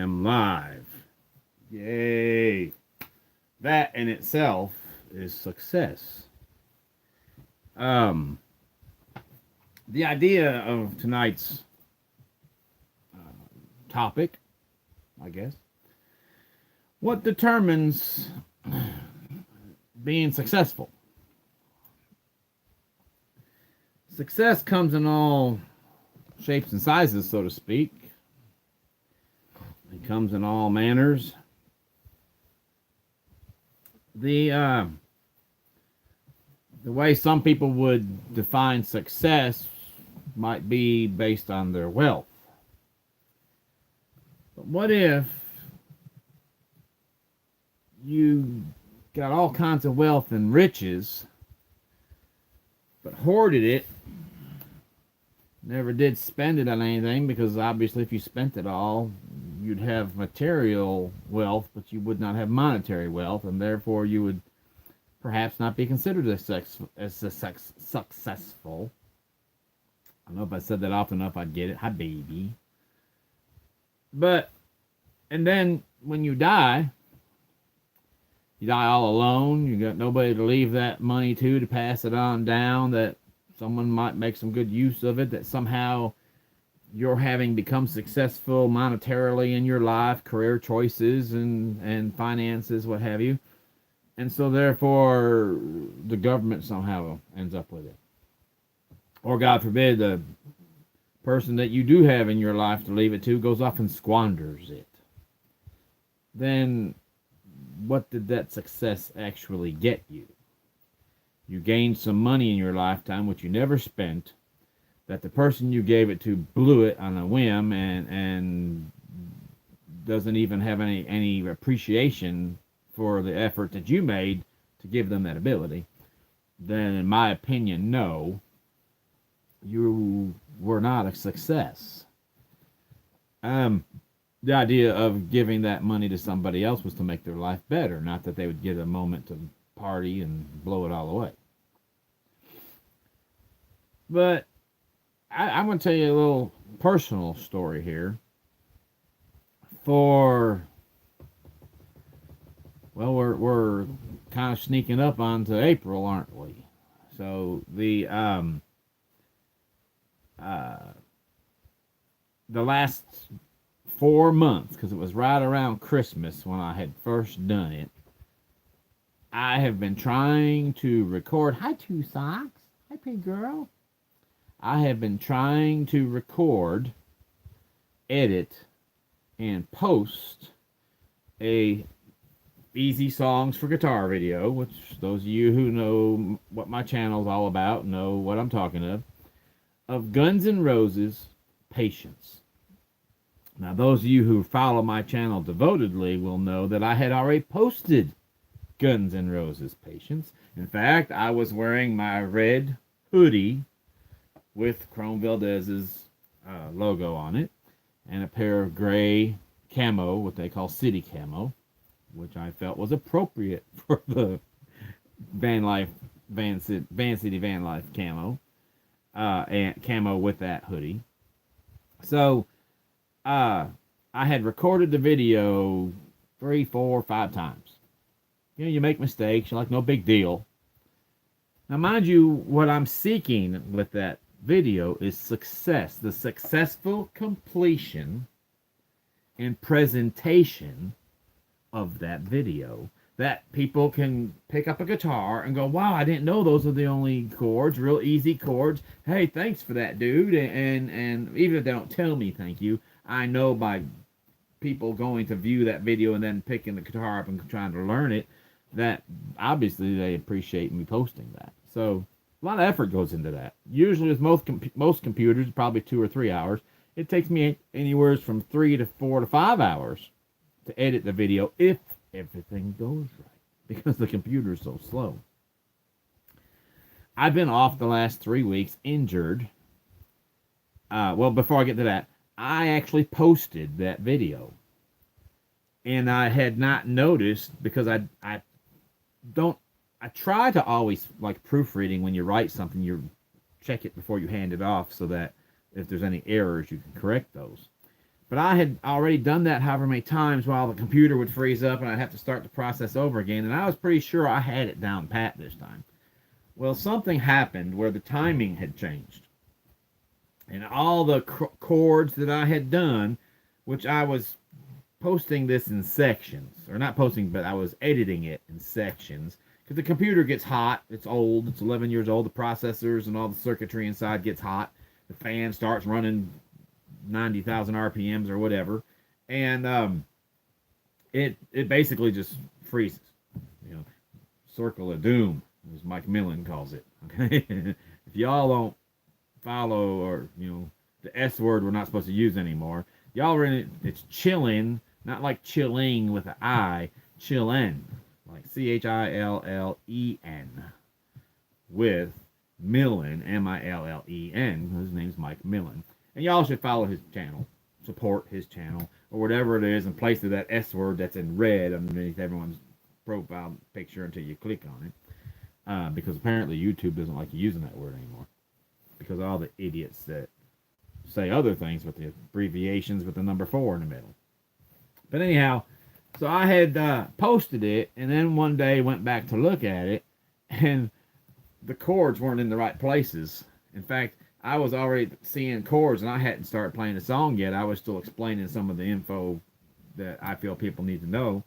am live. Yay. That in itself is success. The idea of tonight's topic, I guess, what determines being successful? Success comes in all shapes and sizes, so to speak. It comes in all manners. The way some people would define success might be based on their wealth. But what if you got all kinds of wealth and riches, but hoarded it, never did spend it on anything, because obviously if you spent it all, you'd have material wealth, but you would not have monetary wealth, and therefore you would perhaps not be considered successful. I don't know if I said that often enough, I'd get it. Hi, baby. But, and then when you die all alone. You got nobody to leave that money to pass it on down, that someone might make some good use of it, that somehow you're having become successful monetarily in your life, career choices and finances, what have you. And so therefore the government somehow ends up with it. Or God forbid, the person that you do have in your life to leave it to goes off and squanders it. Then what did that success actually get you? You gained some money in your lifetime, which you never spent, that the person you gave it to blew it on a whim and doesn't even have any appreciation for the effort that you made to give them that ability. Then in my opinion, no, you were not a success. The idea of giving that money to somebody else was to make their life better, not that they would get a moment to party and blow it all away. But I'm going to tell you a little personal story here. We're kind of sneaking up onto April, aren't we? So the last 4 months, because it was right around Christmas when I had first done it, I have been trying to record. Hi, Two Socks. Hi, pig girl. I have been trying to record, edit, and post a easy songs for guitar video, which those of you who know what my channel's all about know what I'm talking of Guns N' Roses, Patience. Now, those of you who follow my channel devotedly will know that I had already posted Guns N' Roses, Patience. In fact, I was wearing my red hoodie with Chrome Valdez's logo on it, and a pair of gray camo, what they call city camo, which I felt was appropriate for the Van City Van Life camo, and camo with that hoodie. So I had recorded the video 3, 4, 5 times. You know, you make mistakes, you're like, no big deal. Now, mind you, what I'm seeking with that video is success. The successful completion and presentation of that video, that people can pick up a guitar and go, wow, I didn't know those are the only chords, real easy chords. Hey, thanks for that, dude. And even if they don't tell me thank you, I know by people going to view that video and then picking the guitar up and trying to learn it, that obviously they appreciate me posting that. So a lot of effort goes into that. Usually with most computers, probably 2 or 3 hours. It takes me anywhere from 3 to 4 to 5 hours to edit the video if everything goes right, because the computer is so slow. I've been off the last 3 weeks, injured. Well, before I get to that, I actually posted that video, and I had not noticed, because I try to always, like proofreading, when you write something, you check it before you hand it off so that if there's any errors, you can correct those. But I had already done that however many times while the computer would freeze up and I'd have to start the process over again. And I was pretty sure I had it down pat this time. Well, something happened where the timing had changed. And all the chords that I had done, which I was posting this in sections, or not posting, but I was editing it in sections, because the computer gets hot. It's old. It's 11 years old. The processors and all the circuitry inside gets hot. The fan starts running 90,000 RPMs or whatever, and it basically just freezes. You know, circle of doom, as Mike Millen calls it. Okay, if y'all don't follow, or the S word we're not supposed to use anymore, y'all are in it. It's chilling, not like chilling with an I, chillin, like CHILLEN, with Millen, MILLEN. His name's Mike Millen. And y'all should follow his channel, support his channel, or whatever it is, in place of that S word that's in red underneath everyone's profile picture until you click on it. Because apparently YouTube doesn't like you using that word anymore. Because of all the idiots that say other things with the abbreviations with the number 4 in the middle. But anyhow, so I had posted it, and then one day went back to look at it, and the chords weren't in the right places. In fact, I was already seeing chords, and I hadn't started playing the song yet. I was still explaining some of the info that I feel people need to know.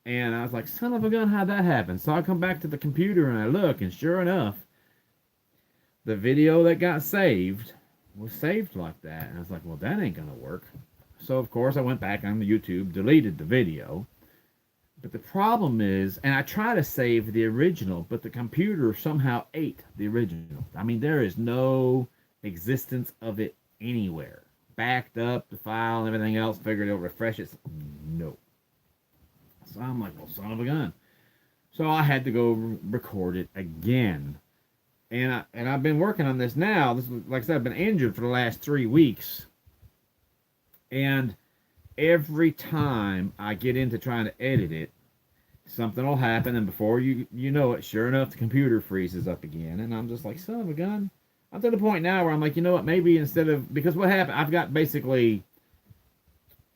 And I was like, son of a gun, how'd that happen? So I come back to the computer, and I look, and sure enough, the video that got saved was saved like that. And I was like, well, that ain't going to work. So, of course, I went back on YouTube, deleted the video. But the problem is, and I try to save the original, but the computer somehow ate the original. I mean, there is no existence of it anywhere. Backed up the file and everything else, figured it'll refresh it. No. So I'm like, well, son of a gun. So I had to go record it again. And I've been working on this now. This is, like I said, I've been injured for the last 3 weeks. And every time I get into trying to edit it, something will happen, and before you know it, sure enough, the computer freezes up again. And I'm just like, son of a gun. I'm to the point now where I'm like, you know what, maybe instead of, because what happened, I've got basically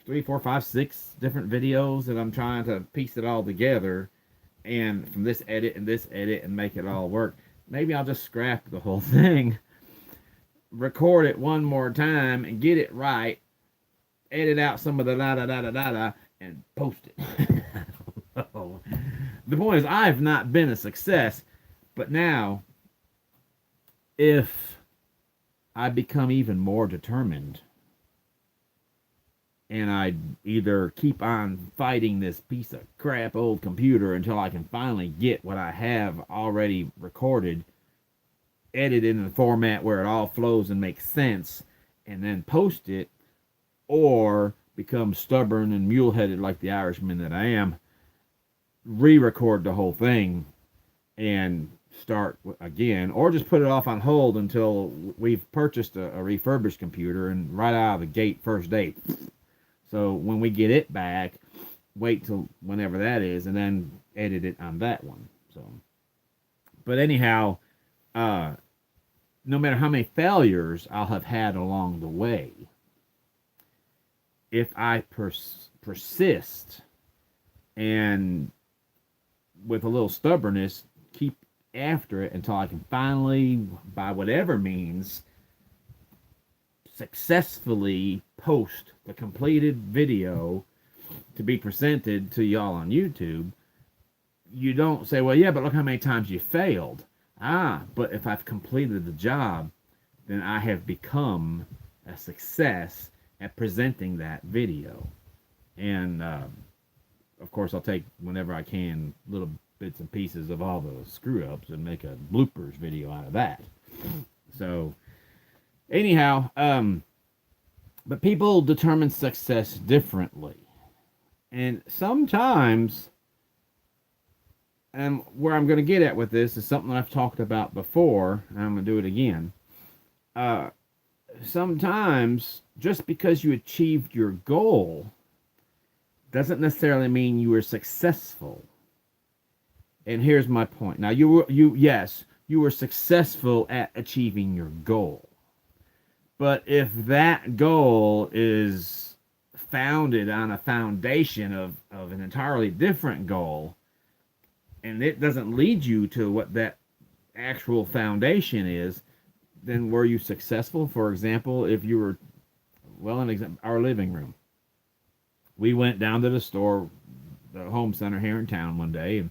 3, 4, 5, 6 different videos that I'm trying to piece it all together, and from this edit and make it all work. Maybe I'll just scrap the whole thing, record it one more time and get it right, edit out some of the da-da-da-da-da-da, and post it. The point is, I've not been a success, but now, if I become even more determined, and I either keep on fighting this piece of crap old computer until I can finally get what I have already recorded, edited in the format where it all flows and makes sense, and then post it, or become stubborn and mule-headed like the Irishman that I am, re-record the whole thing and start again, or just put it off on hold until we've purchased a refurbished computer, and right out of the gate, first day. So when we get it back, wait till whenever that is, and then edit it on that one. So, but anyhow, no matter how many failures I'll have had along the way, if I persist and with a little stubbornness keep after it until I can finally, by whatever means, successfully post the completed video to be presented to y'all on YouTube, you don't say, well, yeah, but look how many times you failed. But if I've completed the job, then I have become a success at presenting that video. And of course, I'll take, whenever I can, little bits and pieces of all the screw-ups and make a bloopers video out of that. So, anyhow, but people determine success differently. And sometimes, and where I'm going to get at with this is something I've talked about before, and I'm going to do it again. Sometimes, just because you achieved your goal doesn't necessarily mean you were successful. And here's my point. Now, yes, you were successful at achieving your goal. But if that goal is founded on a foundation of an entirely different goal, and it doesn't lead you to what that actual foundation is, then were you successful? For example, if you were, well, our living room. We went down to the store, the home center here in town one day, and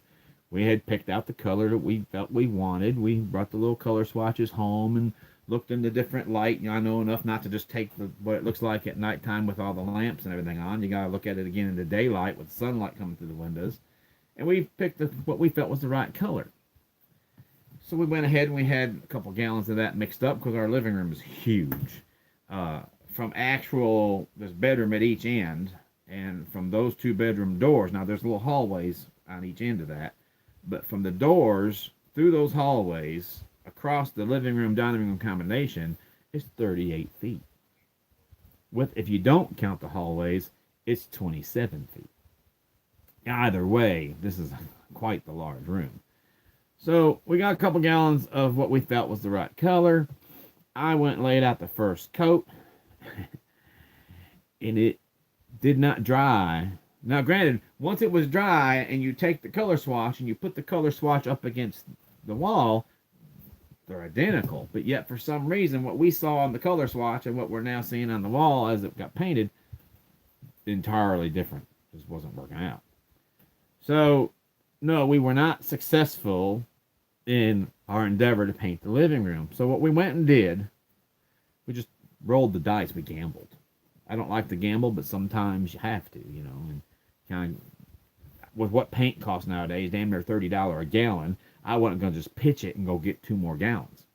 we had picked out the color that we felt we wanted. We brought the little color swatches home and looked in the different light. I know enough not to just take what it looks like at nighttime with all the lamps and everything on. You got to look at it again in the daylight with sunlight coming through the windows. And we picked what we felt was the right color. So we went ahead and we had a couple gallons of that mixed up because our living room is huge. From this bedroom at each end, and from those 2 bedroom doors, now there's little hallways on each end of that, but from the doors through those hallways across the living room dining room combination is 38 feet. If you don't count the hallways, it's 27 feet. Either way, this is quite the large room. So we got a couple gallons of what we felt was the right color. I went and laid out the first coat, and it did not dry. Now, granted, once it was dry and you take the color swatch and you put the color swatch up against the wall, they're identical. But yet, for some reason, what we saw on the color swatch and what we're now seeing on the wall as it got painted, entirely different. Just wasn't working out. So, no, we were not successful in our endeavor to paint the living room. So what we went and did, we just rolled the dice. We gambled. I don't like to gamble, but sometimes you have to, and kind of, with what paint costs nowadays, damn near $30 a gallon, I wasn't going to just pitch it and go get 2 more gallons.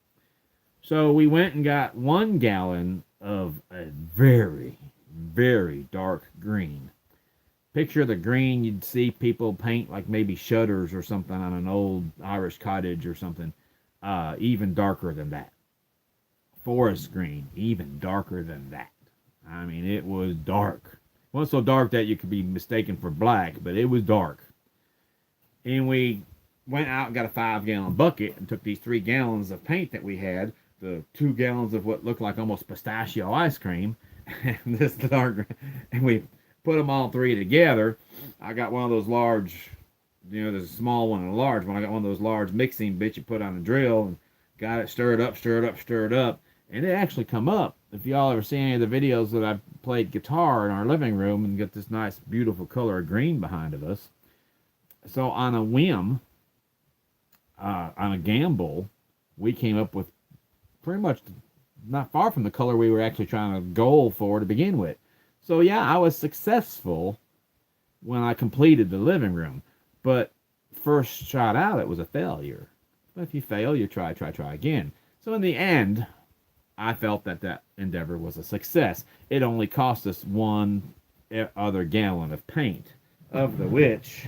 So we went and got 1 gallon of a very, very dark green. Picture the green you'd see people paint like maybe shutters or something on an old Irish cottage or something. Even darker than that. Forest green, even darker than that. I mean, it was dark. It wasn't so dark that you could be mistaken for black, but it was dark. And we went out and got a 5-gallon bucket and took these 3 gallons of paint that we had, the 2 gallons of what looked like almost pistachio ice cream, and this dark, and we put them all 3 together. I got one of those large, there's a small one and a large one. I got one of those large mixing bits you put on a drill and got it stirred up, and it actually come up. If y'all ever see any of the videos that I played guitar in our living room and get this nice, beautiful color of green behind of us. So on a whim, on a gamble, we came up with pretty much not far from the color we were actually trying to goal for to begin with. So yeah, I was successful when I completed the living room, but first shot out, it was a failure. But if you fail, you try again. So in the end, I felt that endeavor was a success. It only cost us 1 other gallon of paint, of the which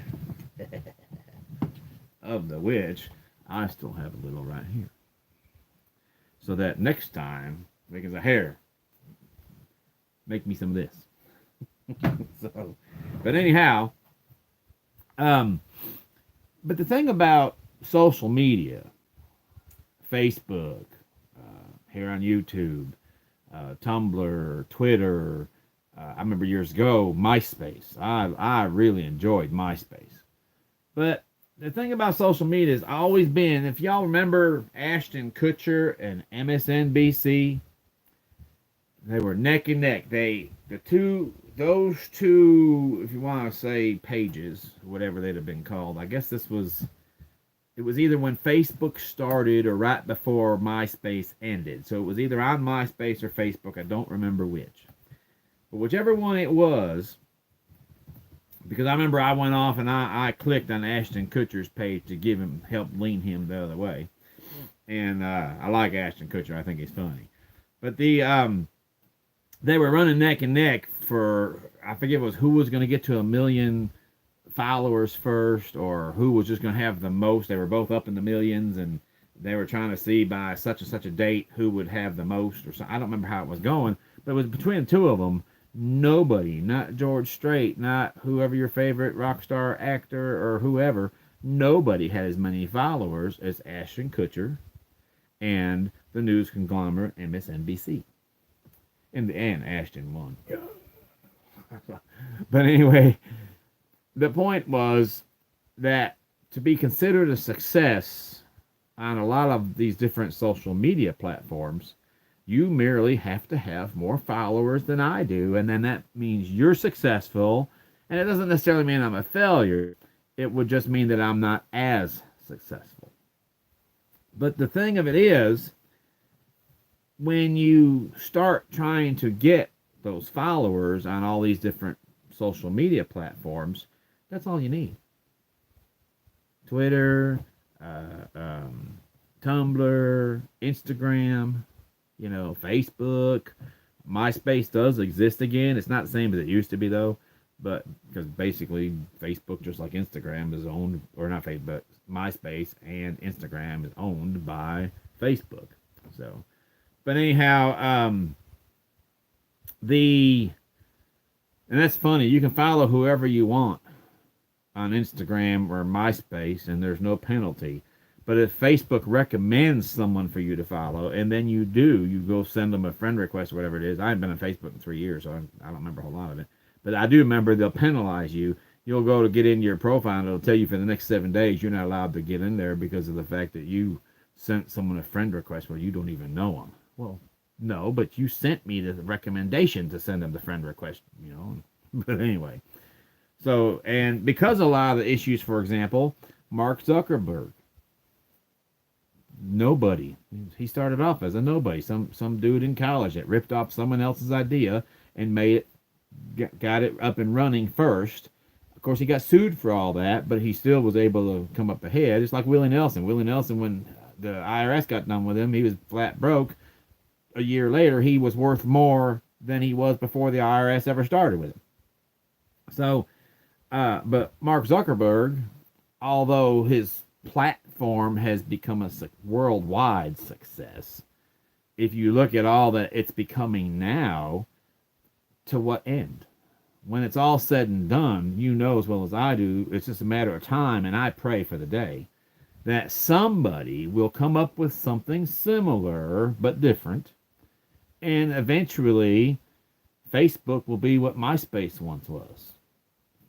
I still have a little right here. So that next time, because of hair, make me some of this. But anyhow, but the thing about social media, Facebook, here on YouTube, Tumblr, Twitter, I remember years ago, MySpace. I really enjoyed MySpace. But the thing about social media has always been, if y'all remember Ashton Kutcher and MSNBC, they were neck and neck. Those two, if you want to say pages, whatever they'd have been called, I guess it was either when Facebook started or right before MySpace ended. So it was either on MySpace or Facebook. I don't remember which. But whichever one it was, because I remember I went off and I clicked on Ashton Kutcher's page to help lean him the other way. And I like Ashton Kutcher. I think he's funny. But they were running neck and neck for, I forget who was going to get to 1 million followers first, or who was just going to have the most. They were both up in the millions, and they were trying to see by such and such a date who would have the most, or something. I don't remember how it was going, but it was between the 2 of them. Nobody, not George Strait, not whoever your favorite rock star actor or whoever, nobody had as many followers as Ashton Kutcher and the news conglomerate MSNBC. And Ashton won. But anyway, the point was that to be considered a success on a lot of these different social media platforms, you merely have to have more followers than I do, and then that means you're successful. And it doesn't necessarily mean I'm a failure. It would just mean that I'm not as successful. But the thing of it is, when you start trying to get those followers on all these different social media platforms, that's all you need. Twitter, Tumblr, Instagram, Facebook. MySpace does exist again. It's not the same as it used to be, though. But because basically Facebook, just like Instagram, is owned, or not Facebook, MySpace and Instagram is owned by Facebook. So, but anyhow, and that's funny. You can follow whoever you want on Instagram or MySpace, and there's no penalty. But if Facebook recommends someone for you to follow, and then you go send them a friend request or whatever it is. I haven't been on Facebook in 3 years, so I don't remember a whole lot of it. But I do remember they'll penalize you. You'll go to get in your profile, and it'll tell you for the next 7 days you're not allowed to get in there because of the fact that you sent someone a friend request where you don't even know them. Well, no, but you sent me the recommendation to send them the friend request, But anyway. So, and because a lot of the issues, for example, Mark Zuckerberg, nobody. He started off as a nobody, some dude in college that ripped off someone else's idea and made it, got it up and running first. Of course, he got sued for all that, but he still was able to come up ahead. It's like Willie Nelson. Willie Nelson, when the IRS got done with him, he was flat broke. A year later, he was worth more than he was before the IRS ever started with him. So, but Mark Zuckerberg, although his platform has become a worldwide success, if you look at all that it's becoming now, to what end? When it's all said and done, you know as well as I do, it's just a matter of time, and I pray for the day that somebody will come up with something similar but different, and eventually Facebook will be what MySpace once was.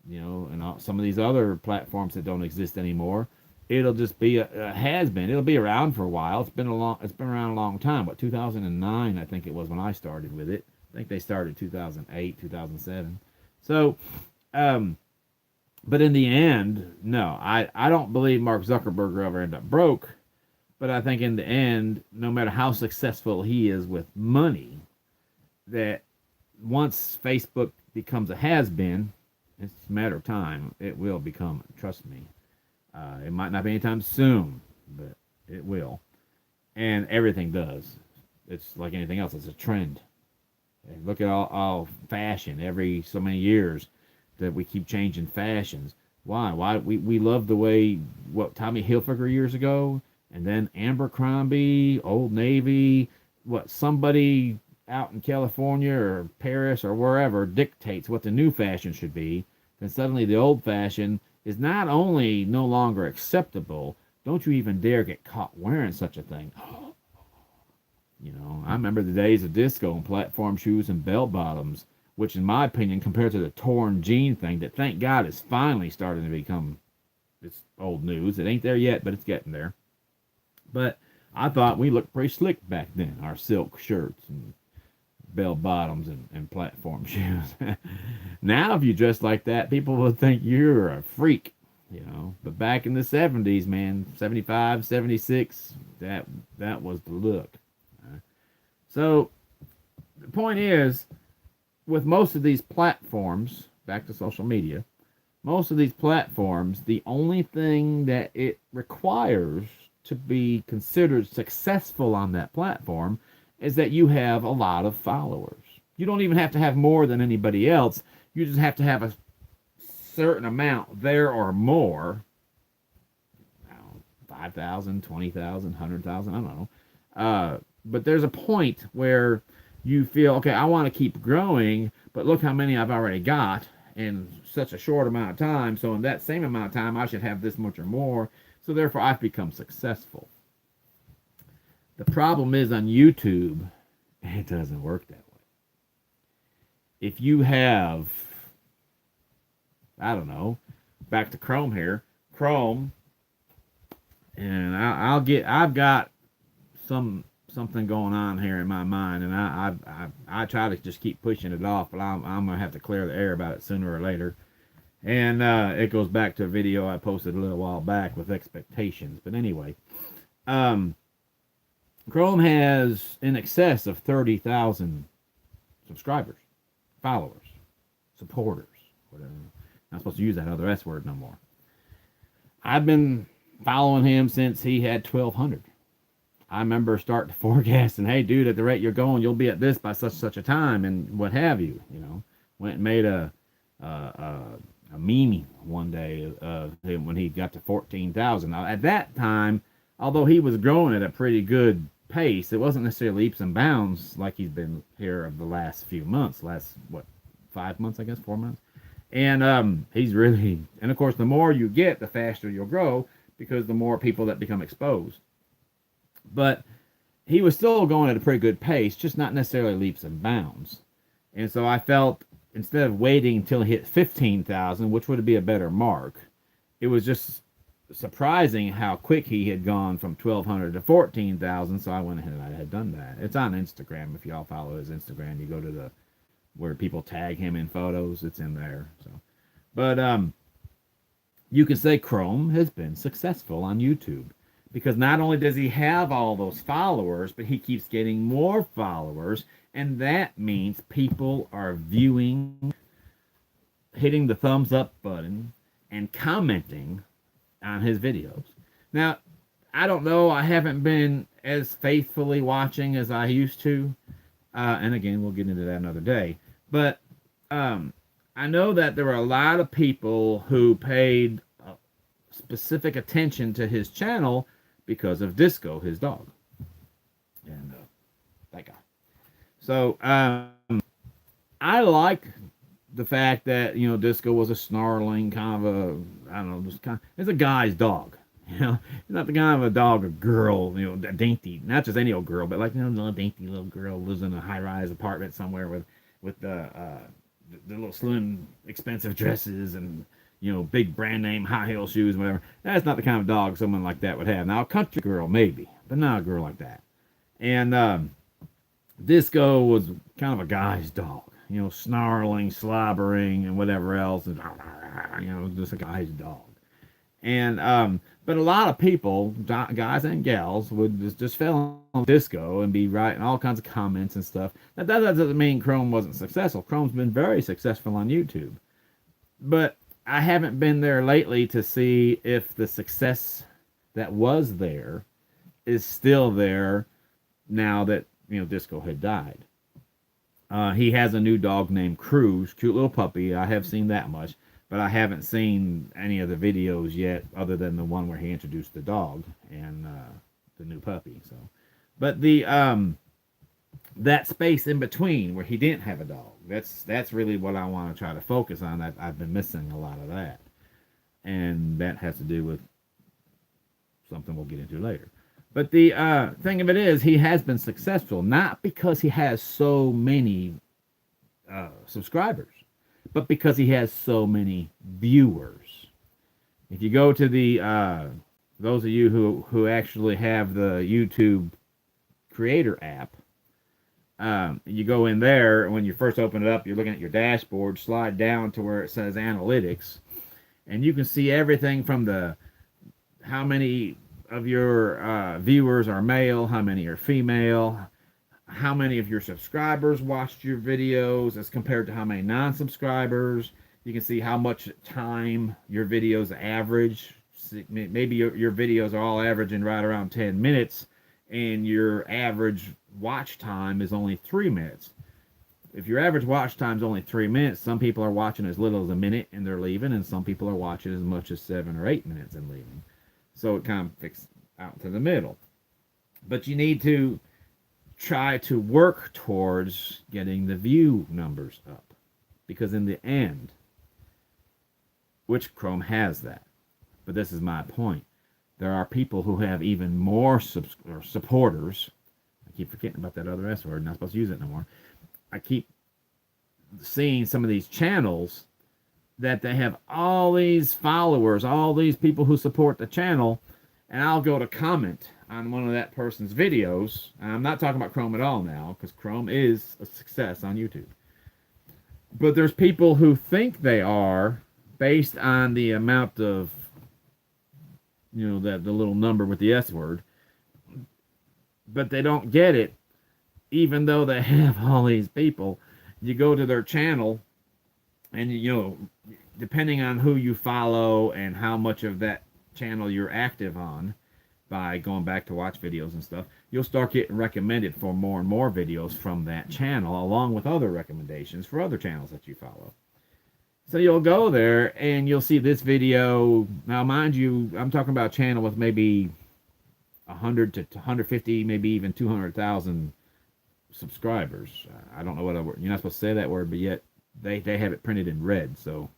And some of these other platforms that don't exist anymore, it'll just be a has been. It'll be around for a while. It's been around a long time. What, 2009, I think it was when I started with it. I think they started 2008, 2007. So, but in the end, no, I don't believe Mark Zuckerberg will ever end up broke. But I think in the end, no matter how successful he is with money, that once Facebook becomes a has-been, it's a matter of time. It will become, trust me. It might not be anytime soon, but it will. And everything does. It's like anything else. It's a trend. And look at all fashion every so many years that we keep changing fashions. Why? We love the way, what, Tommy Hilfiger years ago, and then Abercrombie, Old Navy, somebody out in California or Paris or wherever dictates what the new fashion should be, then suddenly the old fashion is not only no longer acceptable, don't you even dare get caught wearing such a thing. I remember the days of disco and platform shoes and bell bottoms, which in my opinion, compared to the torn jean thing that thank God is finally starting to become, it's old news. It ain't there yet, but it's getting there. But I thought we looked pretty slick back then, our silk shirts and bell bottoms and platform shoes. Now, if you dress like that, people will think you're a freak, But back in the 70s, man, 75, 76, that was the look. So, the point is, with most of these platforms, back to social media, most of these platforms, the only thing that it requires to be considered successful on that platform is that you have a lot of followers. You don't even have to have more than anybody else. You just have to have a certain amount there or more. 5,000, 20,000, 100,000, I don't know. But there's a point where you feel, okay, I want to keep growing, but look how many I've already got in such a short amount of time. So in that same amount of time, I should have this much or more. So therefore, I've become successful. The problem is on YouTube, it doesn't work that way. If you have I don't know. Back to Chrome here. Chrome, and I've got something going on here in my mind, and I try to just keep pushing it off, but I'm gonna have to clear the air about it sooner or later. And it goes back to a video I posted a little while back with expectations. But anyway, um, Chrome has in excess of 30,000 subscribers, followers, supporters, whatever. Not supposed to use that other S word no more. I've been following him since he had 1,200. I remember starting to forecast and, hey, dude, at the rate you're going, you'll be at this by such a time, and what have you. You know, went and made a meme one day of him when he got to 14,000. Now, at that time, although he was growing at a pretty good pace, it wasn't necessarily leaps and bounds like he's been here of the last few months. Last, what, 5 months, I guess, 4 months. And he's really, and of course, the more you get, the faster you'll grow because the more people that become exposed. But he was still going at a pretty good pace, just not necessarily leaps and bounds. And so I felt instead of waiting until he hit 15,000, which would be a better mark, it was just surprising how quick he had gone from 1,200 to 14,000. So I went ahead and I had done that. It's on Instagram. If y'all follow his Instagram, you go to the where people tag him in photos. It's in there. So, but you can say Chrome has been successful on YouTube because not only does he have all those followers, but he keeps getting more followers, and that means people are viewing, hitting the thumbs up button, and commenting on his videos. Now, I don't know. I haven't been as faithfully watching as I used to. And again, we'll get into that another day. But I know that there were a lot of people who paid specific attention to his channel because of Disco, his dog. And that guy. So I like the fact that, you know, Disco was a snarling kind of a, I don't know, just kind of, it's a guy's dog. You know, he's not the kind of a dog or girl, you know, dainty, not just any old girl, but like, you know, a little dainty little girl lives in a high-rise apartment somewhere with the little slim, expensive dresses and, you know, big brand name high heel shoes, whatever. That's not the kind of dog someone like that would have. Now, a country girl maybe, but not a girl like that. And Disco was kind of a guy's dog, you know, snarling, slobbering, and whatever else, and you know, just a guy's dog. And but a lot of people, guys and gals, would just fell on Disco and be writing all kinds of comments and stuff. Now, that doesn't mean Chrome wasn't successful. Chrome's been very successful on YouTube. But I haven't been there lately to see if the success that was there is still there now that, you know, Disco had died. He has a new dog named Cruz, cute little puppy. I have seen that much. But I haven't seen any of the videos yet, other than the one where he introduced the dog and the new puppy. So, but the that space in between where he didn't have a dog, that's really what I want to try to focus on. I've been missing a lot of that, and that has to do with something we'll get into later. But the thing of it is, he has been successful not because he has so many subscribers, but because he has so many viewers. If you go to the those of you who actually have the YouTube Creator app, you go in there, and when you first open it up, you're looking at your dashboard, slide down to where it says Analytics, and you can see everything from the how many of your viewers are male, how many are female, how many of your subscribers watched your videos as compared to how many non-subscribers. You can see how much time your videos average. Maybe your videos are all averaging right around 10 minutes, and your average watch time is only 3 minutes. If your average watch time is only 3 minutes, some people are watching as little as a minute and they're leaving, and some people are watching as much as 7 or 8 minutes and leaving. So it kind of fits out to the middle. But you need to try to work towards getting the view numbers up, because in the end, which Chrome has that, but this is my point, there are people who have even more supporters. I keep forgetting about that other S word, not supposed to use it no more. I keep seeing some of these channels that they have all these followers, all these people who support the channel, and I'll go to comment on one of that person's videos. And I'm not talking about Chrome at all now, because Chrome is a success on YouTube. But there's people who think they are based on the amount of, that the little number with the S word, but they don't get it. Even though they have all these people, you go to their channel, and depending on who you follow and how much of that channel you're active on, by going back to watch videos and stuff, you'll start getting recommended for more and more videos from that channel, along with other recommendations for other channels that you follow. So you'll go there and you'll see this video. Now, mind you, I'm talking about a channel with maybe 100 to 150, maybe even 200,000 subscribers. I don't know what word. You're not supposed to say that word, but yet they have it printed in red. So,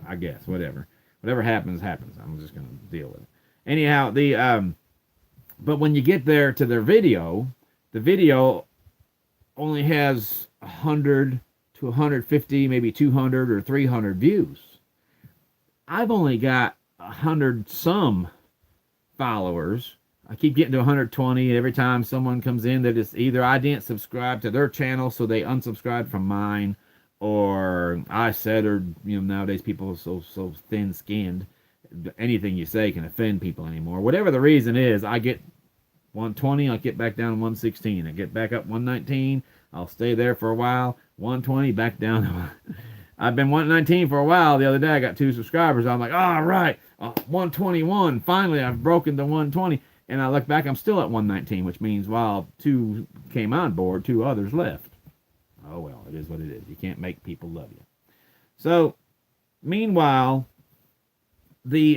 I guess whatever happens. I'm just gonna deal with it. Anyhow, but when you get there to their video, the video only has 100 to 150, maybe 200 or 300 views. I've only got 100 some followers. I keep getting to 120 every time someone comes in that is either I didn't subscribe to their channel, so they unsubscribed from mine, or I said, or nowadays people are so thin-skinned, anything you say can offend people anymore. Whatever the reason is, I get 120, I'll get back down to 116. I get back up 119, I'll stay there for a while. 120, back down. I've been 119 for a while. The other day I got 2 subscribers. I'm like, all right, 121. Finally, I've broken the 120. And I look back, I'm still at 119, which means while 2 came on board, 2 others left. Oh, well, it is what it is. You can't make people love you. So, meanwhile, the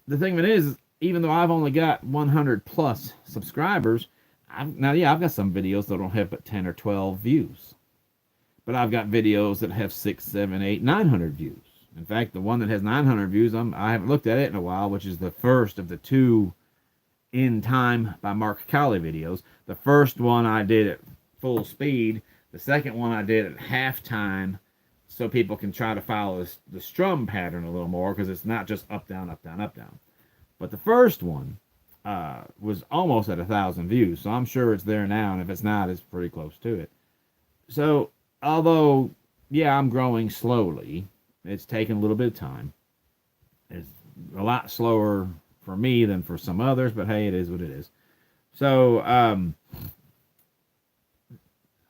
thing of it is, even though I've only got 100 plus subscribers, I've got some videos that don't have but 10 or 12 views. But I've got videos that have 6, 7, 8, 900 views. In fact, the one that has 900 views, I haven't looked at it in a while, which is the first of the 2 In Time by Mark Colley videos. The first one I did at full speed. The second one I did at halftime, so people can try to follow the strum pattern a little more, because it's not just up, down, up, down, up, down. But the first one was almost at 1,000 views, so I'm sure it's there now, and if it's not, it's pretty close to it. So, although, yeah, I'm growing slowly, it's taken a little bit of time. It's a lot slower for me than for some others, but hey, it is what it is. So,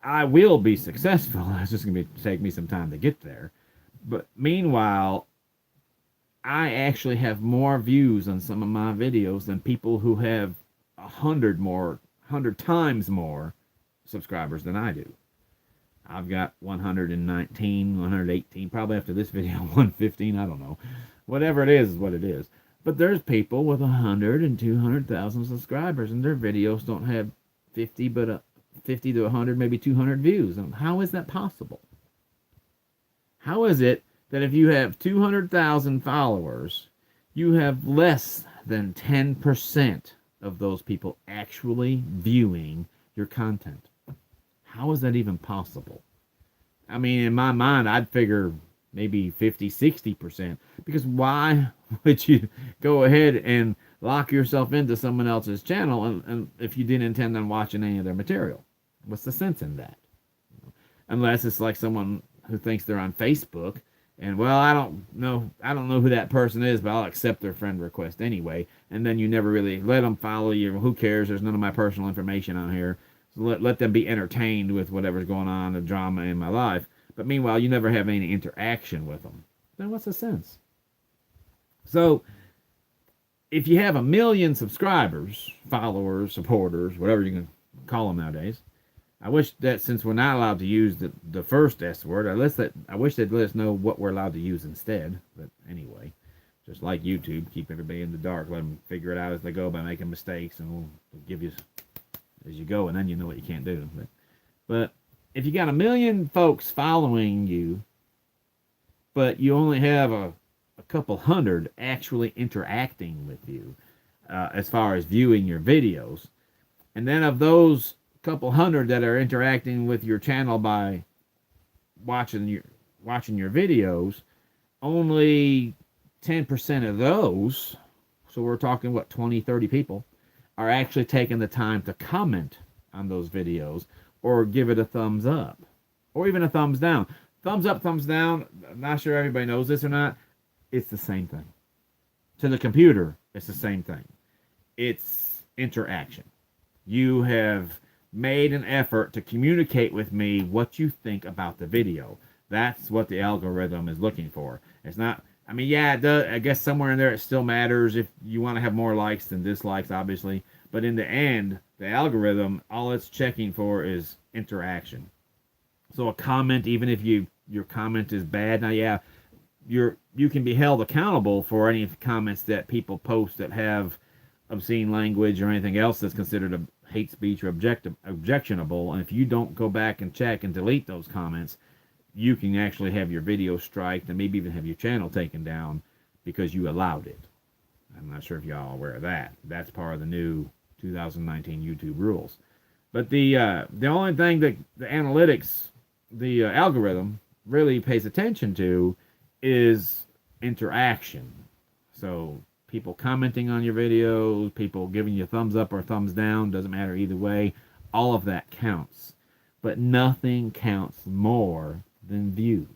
I will be successful. It's just going to take me some time to get there. But meanwhile, I actually have more views on some of my videos than people who have 100 times more subscribers than I do. I've got 119, 118, probably after this video, 115, I don't know. Whatever it is what it is. But there's people with 100 and 200,000 subscribers, and their videos don't have 50, but 50 to 100, maybe 200 views. And how is that possible? How is it that if you have 200,000 followers, you have less than 10% of those people actually viewing your content? How is that even possible? I mean, in my mind, I'd figure maybe 50, 60%. Because why would you go ahead and lock yourself into someone else's channel and if you didn't intend on watching any of their material? What's the sense in that? Unless it's like someone who thinks they're on Facebook and, well, I don't know who that person is, but I'll accept their friend request anyway. And then you never really let them follow you. Who cares? There's none of my personal information on here. So let them be entertained with whatever's going on, the drama in my life. But meanwhile, you never have any interaction with them. Then what's the sense? So, if you have 1 million subscribers, followers, supporters, whatever you can call them nowadays, I wish that since we're not allowed to use the first S word, I wish they'd let us know what we're allowed to use instead. But anyway, just like YouTube, keep everybody in the dark. Let them figure it out as they go by making mistakes, and we'll give you as you go, and then you know what you can't do. But if you got 1 million folks following you, but you only have a couple hundred actually interacting with you as far as viewing your videos, and then of those couple hundred that are interacting with your channel by watching watching your videos, only 10% of those, so we're talking, what, 20, 30 people, are actually taking the time to comment on those videos or give it a thumbs up or even a thumbs down. Thumbs up, thumbs down, I'm not sure everybody knows this or not, it's the same thing. To the computer, it's the same thing. It's interaction. You have made an effort to communicate with me what you think about the video. That's what the algorithm is looking for. It's not, I mean, yeah, it does, I guess somewhere in there it still matters if you want to have more likes than dislikes, obviously. But in the end, the algorithm, all it's checking for is interaction. So a comment, even if your comment is bad, now, yeah, you can be held accountable for any comments that people post that have obscene language or anything else that's considered a hate speech or objectionable. And if you don't go back and check and delete those comments, you can actually have your video striked and maybe even have your channel taken down because you allowed it. I'm not sure if y'all are aware of that. That's part of the new 2019 YouTube rules. But the only thing that the analytics, the algorithm really pays attention to is interaction. So people commenting on your videos, people giving you a thumbs up or thumbs down, doesn't matter either way, all of that counts. But nothing counts more than views.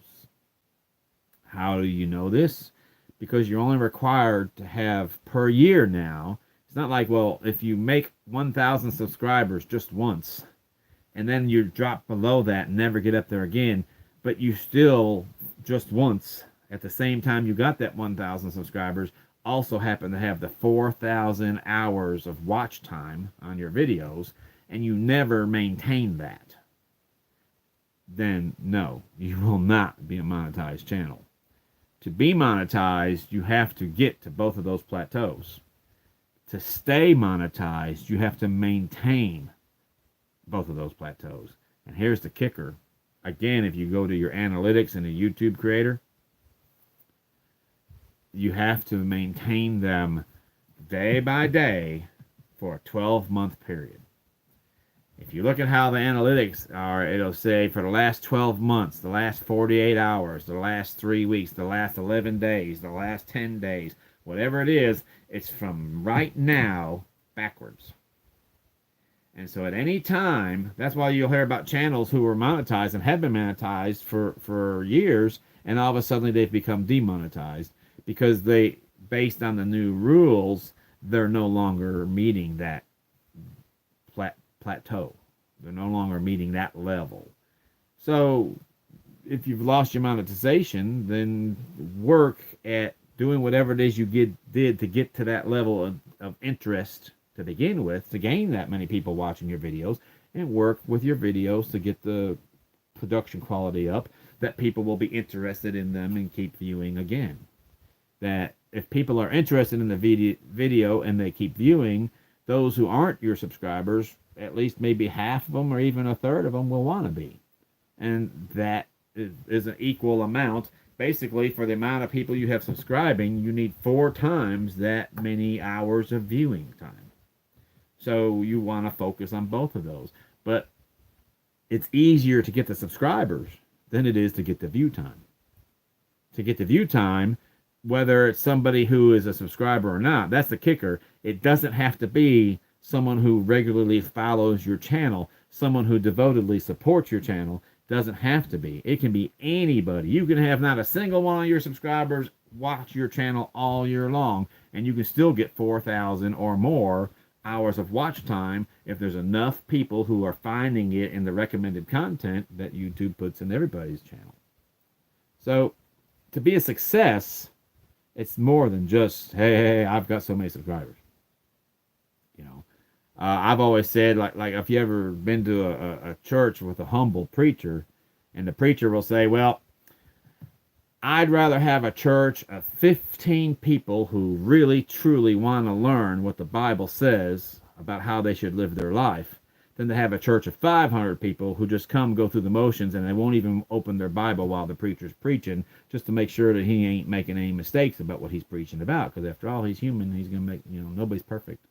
How do you know this? Because you're only required to have per year now. It's not like, well, if you make 1,000 subscribers just once, and then you drop below that and never get up there again, but you still, just once, at the same time you got that 1,000 subscribers, also happen to have the 4,000 hours of watch time on your videos, and you never maintain that, then no, you will not be a monetized channel. To be monetized, you have to get to both of those plateaus. To stay monetized, you have to maintain both of those plateaus. And here's the kicker. Again, if you go to your analytics in a YouTube creator, you have to maintain them day by day for a 12-month period. If you look at how the analytics are, it'll say for the last 12 months, the last 48 hours, the last 3 weeks, the last 11 days, the last 10 days, whatever it is, it's from right now backwards. And so at any time, that's why you'll hear about channels who were monetized and have been monetized for years, and all of a sudden they've become demonetized because they, based on the new rules, they're no longer meeting that plateau. They're no longer meeting that level. So if you've lost your monetization, then work at doing whatever it is you did to get to that level of interest to begin with, to gain that many people watching your videos, and work with your videos to get the production quality up, that people will be interested in them and keep viewing again. That if people are interested in the video and they keep viewing, those who aren't your subscribers, at least maybe half of them or even a third of them will want to be. And that is an equal amount. Basically, for the amount of people you have subscribing, you need 4 times that many hours of viewing time. So you want to focus on both of those. But it's easier to get the subscribers than it is to get the view time. To get the view time, whether it's somebody who is a subscriber or not, that's the kicker. It doesn't have to be someone who regularly follows your channel, someone who devotedly supports your channel. Doesn't have to be. It can be anybody. You can have not a single one of your subscribers watch your channel all year long, and you can still get 4,000 or more hours of watch time if there's enough people who are finding it in the recommended content that YouTube puts in everybody's channel. So to be a success, it's more than just, hey, I've got so many subscribers. You know, I've always said, like if you ever been to a church with a humble preacher, and the preacher will say, well, I'd rather have a church of 15 people who really, truly want to learn what the Bible says about how they should live their life than to have a church of 500 people who just go through the motions and they won't even open their Bible while the preacher's preaching just to make sure that he ain't making any mistakes about what he's preaching about. Because after all, he's human. He's going to make, nobody's perfect.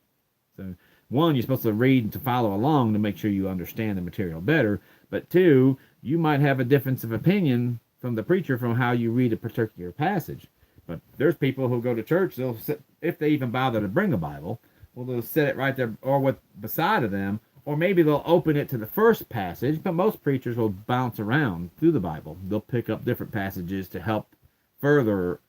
So, 1, you're supposed to read and to follow along to make sure you understand the material better. But 2, you might have a difference of opinion from the preacher from how you read a particular passage. But there's people who go to church, they'll sit, if they even bother to bring a Bible, well, they'll set it right there or with beside of them, or maybe they'll open it to the first passage, but most preachers will bounce around through the Bible. They'll pick up different passages to help further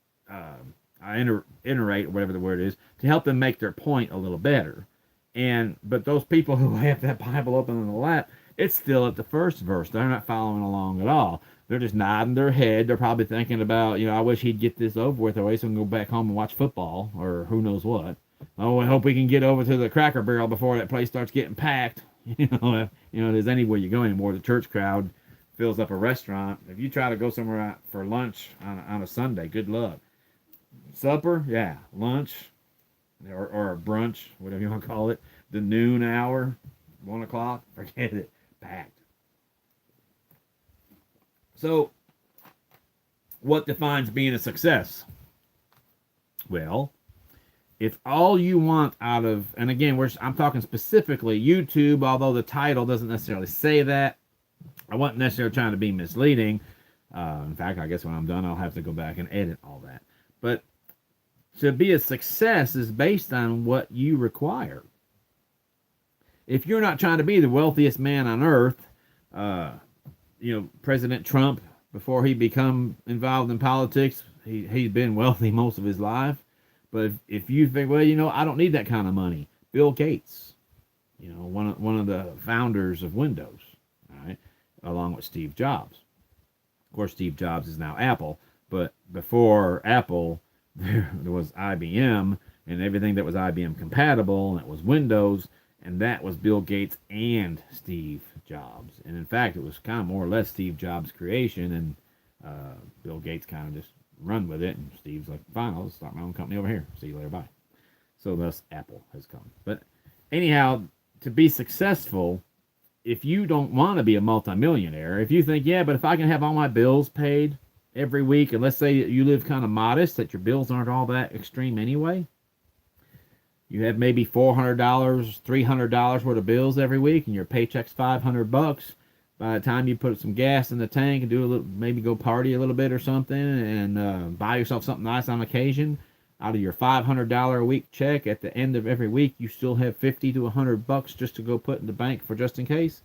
iterate, whatever the word is, to help them make their point a little better. But those people who have that Bible open in the lap, it's still at the first verse. They're not following along at all. They're just nodding their head. They're probably thinking about, I wish he'd get this over with away so we can go back home and watch football or who knows what. Oh, I hope we can get over to the Cracker Barrel before that place starts getting packed. There's anywhere you go anymore. The church crowd fills up a restaurant. If you try to go somewhere out for lunch on a Sunday, good luck. Supper, yeah, lunch, or a brunch, whatever you want to call it, the noon hour, 1 o'clock, forget it, packed. So, what defines being a success? Well, if all you want out of, and again, I'm talking specifically YouTube, although the title doesn't necessarily say that. I wasn't necessarily trying to be misleading. In fact, I guess when I'm done, I'll have to go back and edit all that. But to be a success is based on what you require. If you're not trying to be the wealthiest man on earth, President Trump, before he become involved in politics, he's been wealthy most of his life. But if you think, well, I don't need that kind of money. Bill Gates, one of the founders of Windows, all right, along with Steve Jobs. Of course, Steve Jobs is now Apple, but before Apple, there was IBM, and everything that was IBM compatible, and it was Windows, and that was Bill Gates and Steve Jobs. And in fact, it was kind of more or less Steve Jobs' creation, and Bill Gates kind of just run with it, and Steve's like, fine, I'll start my own company over here. See you later, bye. So thus Apple has come. But anyhow, to be successful, if you don't want to be a multimillionaire, if you think, yeah, but if I can have all my bills paid every week, and let's say you live kind of modest, that your bills aren't all that extreme anyway, you have maybe $400, $300 worth of bills every week, and your paycheck's $500. By the time you put some gas in the tank and do a little, maybe go party a little bit or something, and buy yourself something nice on occasion, out of your $500 a week check, at the end of every week, you still have $50 to $100 just to go put in the bank for just in case.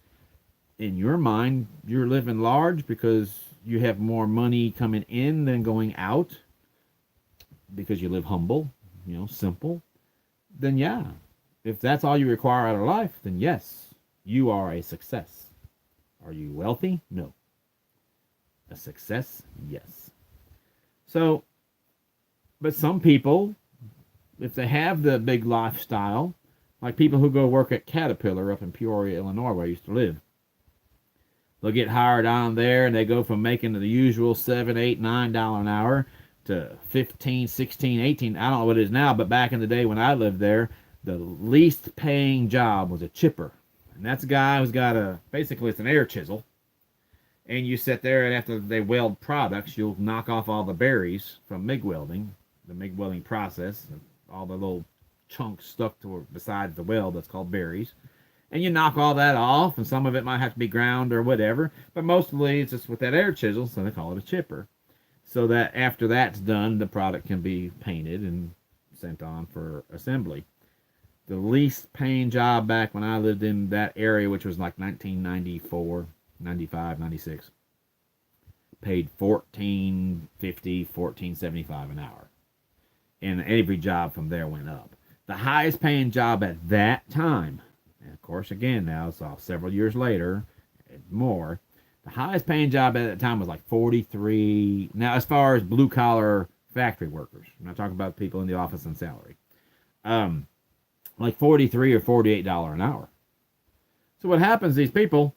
In your mind, you're living large because you have more money coming in than going out, because you live humble, simple. Then yeah, if that's all you require out of life, then yes, you are a success. Are you wealthy? No. A success? Yes. So, but some people, if they have the big lifestyle, like people who go work at Caterpillar up in Peoria, Illinois, where I used to live, they'll get hired on there, and they go from making the usual $7, $8, $9 an hour to 15, 16, 18. I don't know what it is now, but back in the day when I lived there, the least paying job was a chipper. And that's a guy who's got basically it's an air chisel. And you sit there, and after they weld products, you'll knock off all the berries from MIG welding, the MIG welding process, all the little chunks stuck to beside the weld that's called berries. And you knock all that off, and some of it might have to be ground or whatever. But mostly it's just with that air chisel, so they call it a chipper. So that after that's done, the product can be painted and sent on for assembly. The least paying job back when I lived in that area, which was like 1994, 95, 96, paid $14.50, $14.75 an hour. And every job from there went up. The highest paying job at that time, and of course, again, now it's all several years later, more, the highest paying job at that time was like 43. Now, as far as blue collar factory workers, I'm not talking about people in the office on salary. Like $43 or $48 an hour. So what happens, these people,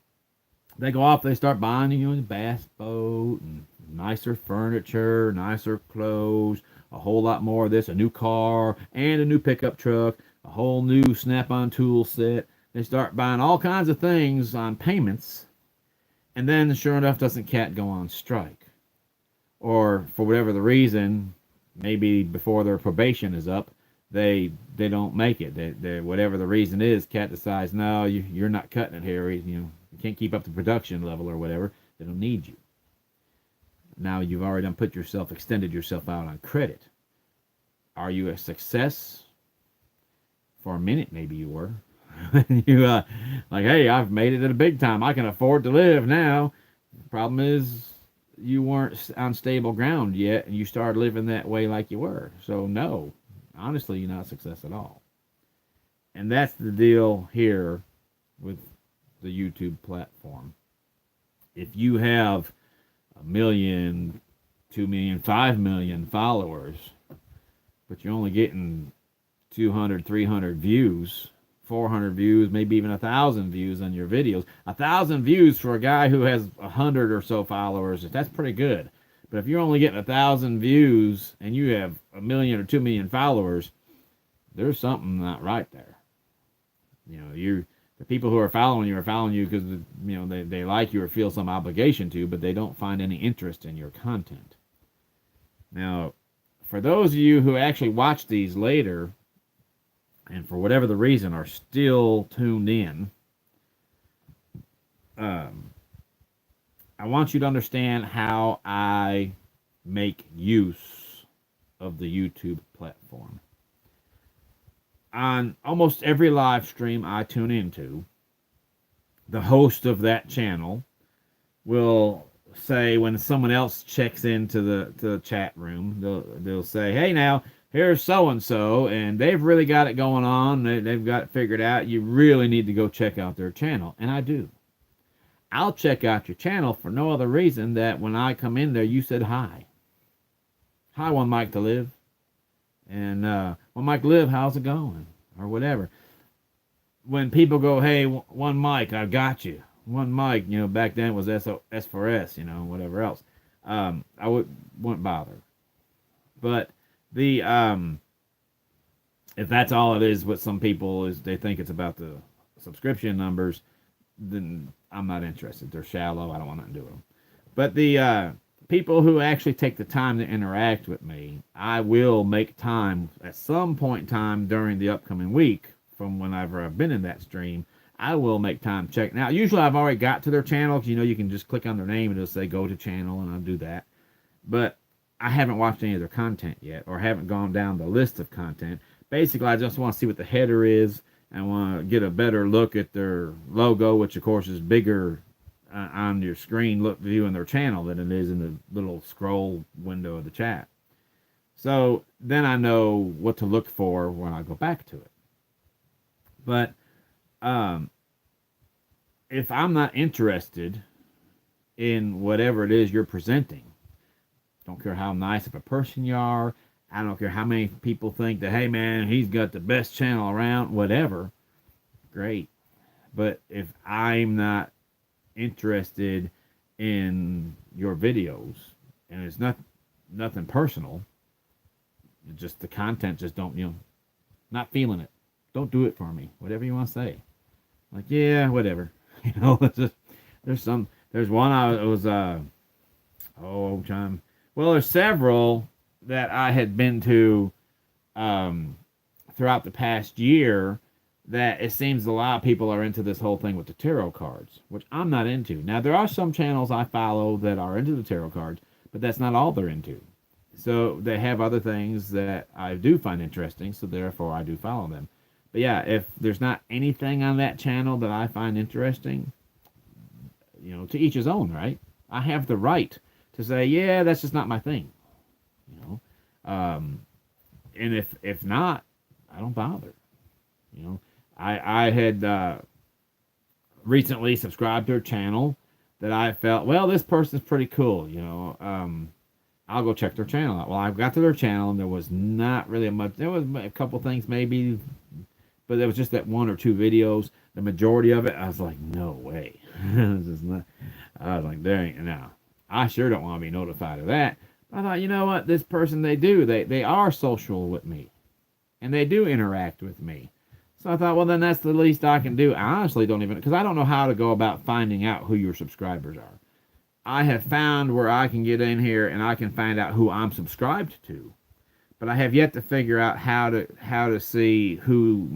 they go off, they start buying, a bass boat, and nicer furniture, nicer clothes, a whole lot more of this, a new car, and a new pickup truck, a whole new Snap-on tool set. They start buying all kinds of things on payments, and then, sure enough, doesn't Cat go on strike? Or, for whatever the reason, maybe before their probation is up, they don't make it. They whatever the reason is, Cat decides, no, you're not cutting it, Harry. You can't keep up the production level or whatever. They don't need you. Now you've already done extended yourself out on credit. Are you a success? For a minute, maybe you were. You like, hey, I've made it at a big time. I can afford to live now. The problem is you weren't on stable ground yet, and you started living that way like you were. So no, honestly, you're not a success at all. And that's the deal here with the YouTube platform. If you have 1 million, 2 million, 5 million followers, but you're only getting 200, 300 views, 400 views, maybe even 1,000 views on your videos. 1,000 views for a guy who has 100 or so followers, that's pretty good. But if you're only getting 1,000 views and you have 1 million or 2 million followers, there's something not right there. You know, the people who are following you because they like you or feel some obligation to, but they don't find any interest in your content. Now, for those of you who actually watch these later, and for whatever the reason are still tuned in, I want you to understand how I make use of the YouTube platform. On almost every live stream I tune into, the host of that channel will say, when someone else checks into the chat room, they'll say, hey, now, here's so-and-so, and they've really got it going on. They've got it figured out. You really need to go check out their channel. And I do. I'll check out your channel for no other reason that when I come in there, you said hi. Hi, One Mike to Live. And One Mike to Live, how's it going? Or whatever. When people go, hey, One Mike, I got you. One Mike, back then it was S for S, whatever else. I wouldn't bother. But if that's all it is, what some people is, they think it's about the subscription numbers, then I'm not interested. They're shallow. I don't want nothing to do with them. But the people who actually take the time to interact with me, I will make time at some point in time during the upcoming week from whenever I've been in that stream. I will make time to check. Now, usually I've already got to their channel because, you can just click on their name and it'll say go to channel, and I'll do that. But I haven't watched any of their content yet, or haven't gone down the list of content. Basically, I just want to see what the header is and want to get a better look at their logo, which, of course, is bigger on your screen viewing their channel than it is in the little scroll window of the chat. So then I know what to look for when I go back to it. But if I'm not interested in whatever it is you're presenting, don't care how nice of a person you are, I don't care how many people think that, hey man, he's got the best channel around, whatever, great. But if I'm not interested in your videos, and it's nothing personal, just the content just don't, not feeling it, don't do it for me, whatever you want to say. Like, yeah, whatever. It's just, there's one I was well, there's several that I had been to throughout the past year that it seems a lot of people are into this whole thing with the tarot cards, which I'm not into. Now, there are some channels I follow that are into the tarot cards, but that's not all they're into. So they have other things that I do find interesting, so therefore I do follow them. But yeah, if there's not anything on that channel that I find interesting, to each his own, right? I have the right to say, yeah, that's just not my thing. And if not, I don't bother. I had recently subscribed to a channel that I felt, well, this person's pretty cool. I'll go check their channel out. Well, I got to their channel and there was not really much. There was a couple things maybe, but there was just that 1 or 2 videos. The majority of it, I was like, no way. This is not. I was like, there ain't now. I sure don't want to be notified of that. I thought, you know what? This person, they are social with me, and they do interact with me. So I thought, well, then that's the least I can do. I honestly don't even, because I don't know how to go about finding out who your subscribers are. I have found where I can get in here and I can find out who I'm subscribed to, but I have yet to figure out how to see who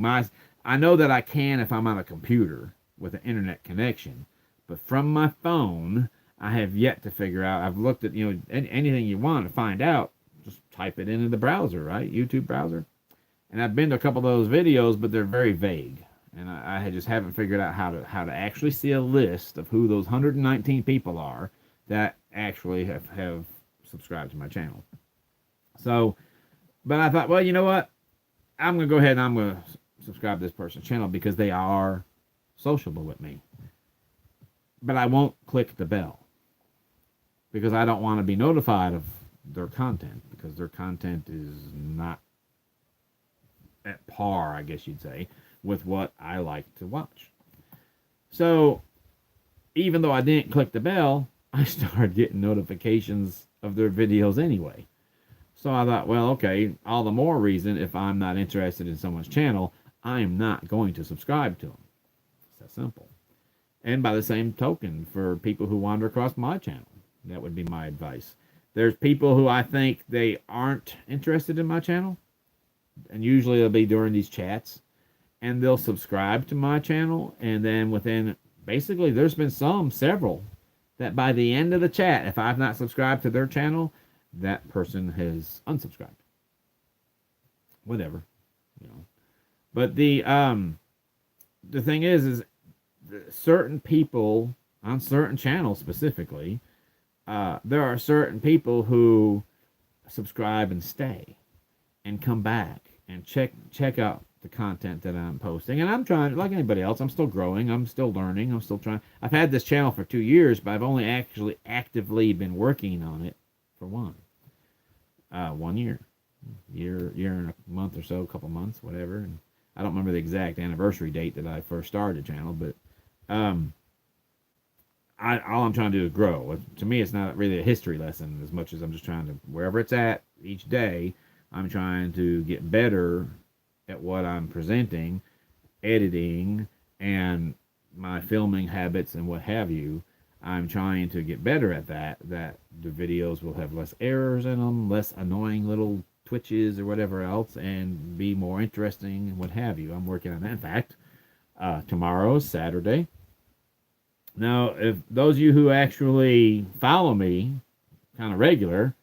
I know that I can if I'm on a computer with an internet connection, but from my phone, I have yet to figure out. I've looked at, anything you want to find out, just type it into the browser, right? YouTube browser. And I've been to a couple of those videos, but they're very vague. And I just haven't figured out how to actually see a list of who those 119 people are that actually have subscribed to my channel. So, but I thought, well, you know what? I'm going to go ahead and I'm going to subscribe to this person's channel because they are sociable with me. But I won't click the bell because I don't want to be notified of their content, because their content is not at par, I guess you'd say, with what I like to watch. So even though I didn't click the bell, I started getting notifications of their videos anyway. So I thought, well, okay, all the more reason if I'm not interested in someone's channel, I'm not going to subscribe to them. It's that simple. And by the same token, for people who wander across my channel, that would be my advice. There's people who I think they aren't interested in my channel, and usually it'll be during these chats, and they'll subscribe to my channel, and then within, basically, there's been several, that by the end of the chat, if I've not subscribed to their channel, that person has unsubscribed. Whatever, But the thing is certain people on certain channels specifically, there are certain people who subscribe and stay and come back and check out the content that I'm posting. And I'm trying, like anybody else, I'm still growing, I'm still learning, I'm still trying. I've had this channel for 2 years, but I've only actually actively been working on it for 1 year and a month or so, a couple months, whatever. And I don't remember the exact anniversary date that I first started the channel, but all I'm trying to do is grow. To me, it's not really a history lesson as much as I'm just trying to, wherever it's at each day, I'm trying to get better at what I'm presenting, editing, and my filming habits and what have you. I'm trying to get better at that the videos will have less errors in them, less annoying little twitches or whatever else, and be more interesting and what have you. I'm working on that. In fact, tomorrow is Saturday. Now, if those of you who actually follow me kind of regular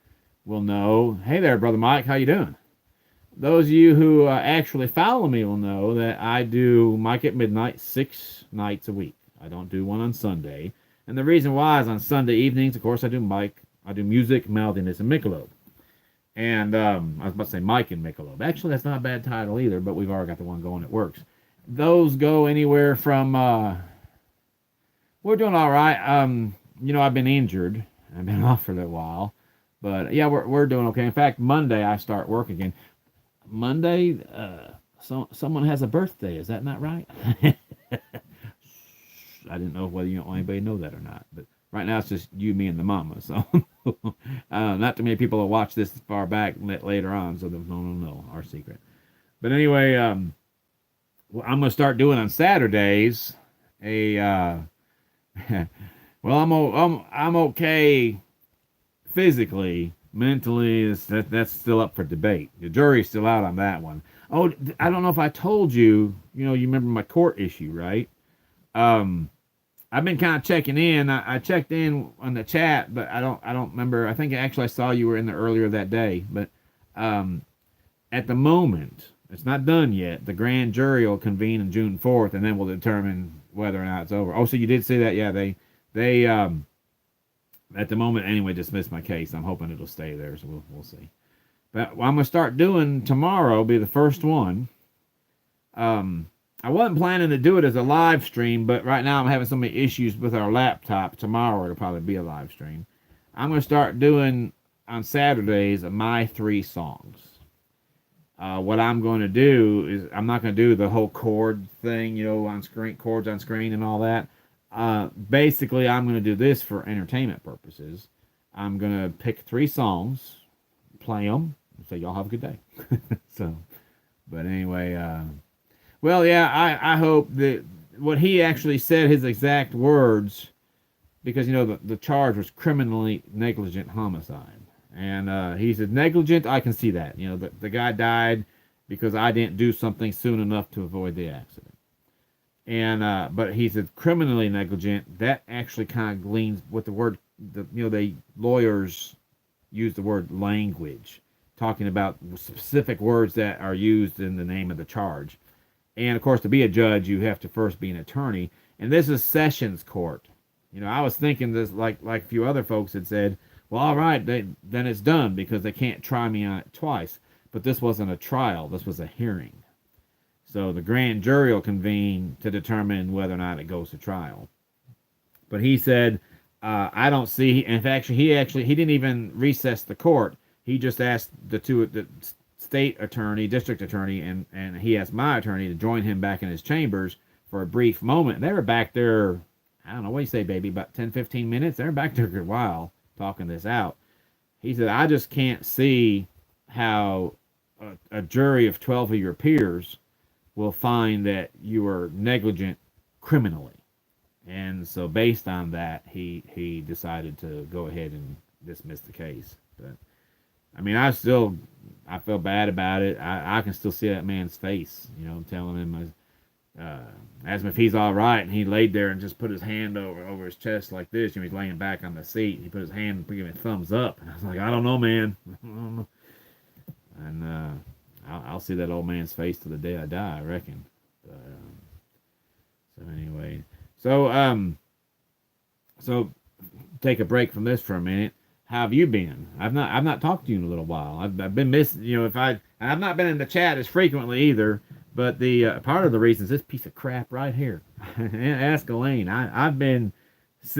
will know, hey there, Brother Mike, how you doing? Those of you who actually follow me will know that I do Mike at Midnight 6 nights a week. I don't do one on Sunday. And the reason why is on Sunday evenings, of course, I do music, mouthiness, and Michelob. And I was about to say Mike and Michelob. Actually, that's not a bad title either, but we've already got the one going that works. Those go anywhere from... we're doing all right. I've been injured. I've been off for a little while. But, yeah, we're doing okay. In fact, Monday I start work again. Monday, someone has a birthday. Is that not right? I didn't know whether anybody know that or not. But right now it's just you, me, and the mama. So not too many people will watch this far back later on. So no, our secret. But anyway, what I'm going to start doing on Saturdays, well, I'm okay physically. Mentally, that's still up for debate. The jury's still out on that one. Oh, I don't know if I told you. You remember my court issue, right? I've been kind of checking in. I checked in on the chat, but I don't remember. I think actually I saw you were in there earlier that day. But at the moment, it's not done yet. The grand jury will convene on June 4th, and then we'll determine whether or not it's over. Oh, so you did see that? Yeah, they at the moment anyway dismissed my case. I'm hoping it'll stay there, so we'll see. But what I'm gonna start doing tomorrow will be the first one. I wasn't planning to do it as a live stream, but right now I'm having so many issues with our laptop. Tomorrow it'll probably be a live stream. I'm gonna start doing on Saturdays my 3 songs. What I'm going to do is I'm not going to do the whole chord thing, on screen, chords on screen and all that. Basically, I'm going to do this for entertainment purposes. I'm going to pick 3 songs, play them, and say, y'all have a good day. But anyway, well, yeah, I hope that what he actually said, his exact words, because, the charge was criminally negligent homicide. And he said, negligent, I can see that. The guy died because I didn't do something soon enough to avoid the accident. And but he said criminally negligent, that actually kind of leans, what the word the lawyers use the word language, talking about specific words that are used in the name of the charge. And of course, to be a judge, you have to first be an attorney. And this is sessions court. I was thinking this like a few other folks had said. Well, all right, then it's done because they can't try me on it twice. But this wasn't a trial. This was a hearing. So the grand jury will convene to determine whether or not it goes to trial. But he said, I don't see. In fact, he didn't even recess the court. He just asked the state attorney, district attorney, and he asked my attorney to join him back in his chambers for a brief moment. They were back there, I don't know, what do you say, baby, about 10, 15 minutes? They were back there a good while talking this out. He said, I just can't see how a jury of 12 of your peers will find that you were negligent criminally. And so based on that, he decided to go ahead and dismiss the case. But I mean, I feel bad about it. I can still see that man's face, telling him, asked him if he's all right, and he laid there and just put his hand over his chest like this. He's laying back on the seat. He put his hand, giving me a thumbs up. And I was like, I don't know, man. And I'll see that old man's face to the day I die, I reckon. But, so anyway, so take a break from this for a minute. How have you been? I've not talked to you in a little while. I've been missing. I've not been in the chat as frequently either. But the part of the reason is this piece of crap right here. Ask Elaine. I've been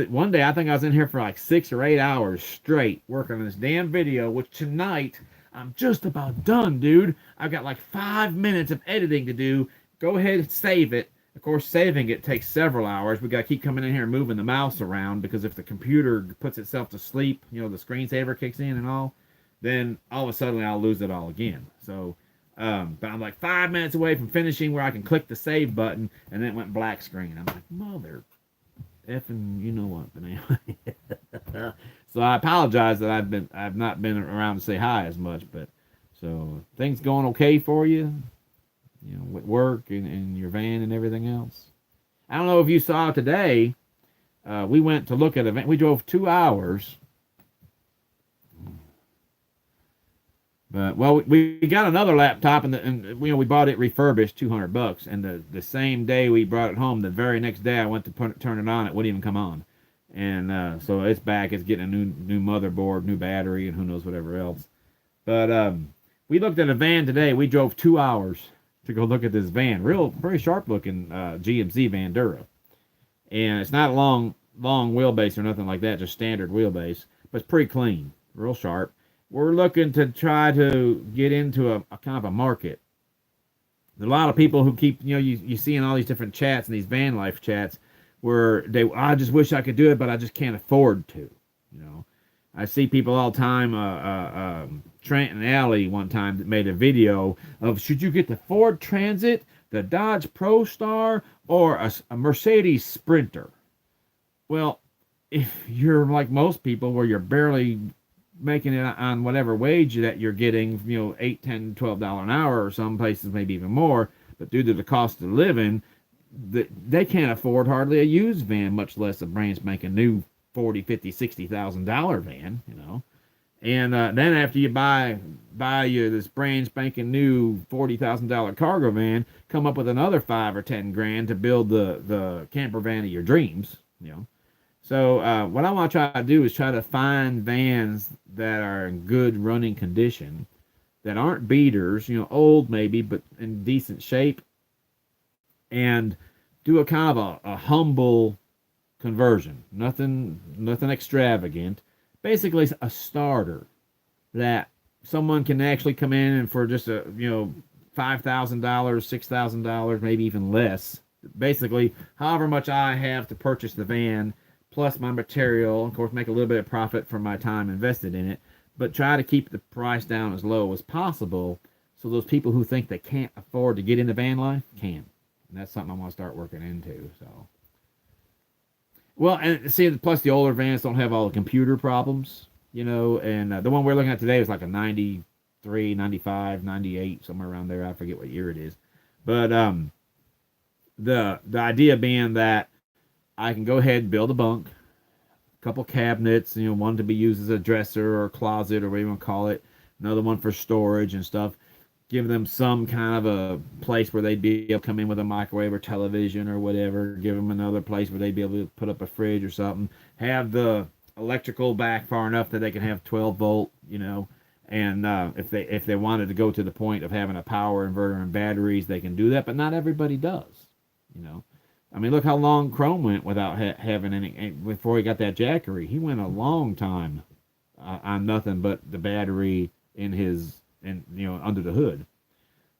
one day. I think I was in here for like 6 or 8 hours straight working on this damn video. Which tonight I'm just about done, dude. I've got like 5 minutes of editing to do. Go ahead and save it. Of course, saving it takes several hours. We got to keep coming in here and moving the mouse around because if the computer puts itself to sleep, the screensaver kicks in and all, then all of a sudden I'll lose it all again. So, but I'm like 5 minutes away from finishing where I can click the save button, and then it went black screen. I'm like, mother effing, you know what? But anyway, so I apologize that I've not been around to say hi as much. But so things going okay for you? With work and your van and everything else. I don't know if you saw today. We went to look at a van. We drove 2 hours. But we got another laptop and we bought it refurbished, $200. And the same day we brought it home, the very next day I went to turn it on, it wouldn't even come on. And so it's back. It's getting a new motherboard, new battery, and who knows whatever else. But we looked at a van today. We drove 2 hours to go look at this van. Very sharp looking GMC Vandura. And it's not a long wheelbase or nothing like that, just standard wheelbase. But it's pretty clean, real sharp. We're looking to try to get into a kind of a market. There's a lot of people who keep, you see in all these different chats and these van life chats where I just wish I could do it, but I just can't afford to. I see people all the time. Trent and Allie one time that made a video of should you get the Ford Transit, the Dodge ProStar, or a Mercedes Sprinter. Well, if you're like most people where you're barely making it on whatever wage that you're getting, $8, $10, $12 an hour, or some places maybe even more, but due to the cost of living, they can't afford hardly a used van, much less a brand spanking new $40,000, $50,000, $60,000 van, And then after you buy you this brand spanking new $40,000 cargo van, come up with another $5 or $10 to build the camper van of your dreams, So what I want to try to do is try to find vans that are in good running condition, that aren't beaters, old maybe, but in decent shape, and do a kind of a humble conversion. Nothing extravagant. Basically a starter that someone can actually come in and for just a $5,000, $6,000, maybe even less. Basically, however much I have to purchase the van, plus my material, of course, make a little bit of profit from my time invested in it, but try to keep the price down as low as possible so those people who think they can't afford to get into van life can. And that's something I want to start working into. So, well, and see, plus the older vans don't have all the computer problems, and the one we're looking at today was like a 93, 95, 98, somewhere around there. I forget what year it is. But the idea being that I can go ahead and build a bunk, couple cabinets, one to be used as a dresser or a closet or whatever you want to call it, another one for storage and stuff. Give them some kind of a place where they'd be able to come in with a microwave or television or whatever. Give them another place where they'd be able to put up a fridge or something. Have the electrical back far enough that they can have 12 volt, and if they wanted to go to the point of having a power inverter and batteries, they can do that. But not everybody does, I mean, look how long Chrome went without having any. Before he got that Jackery, he went a long time on nothing but the battery in his, under the hood.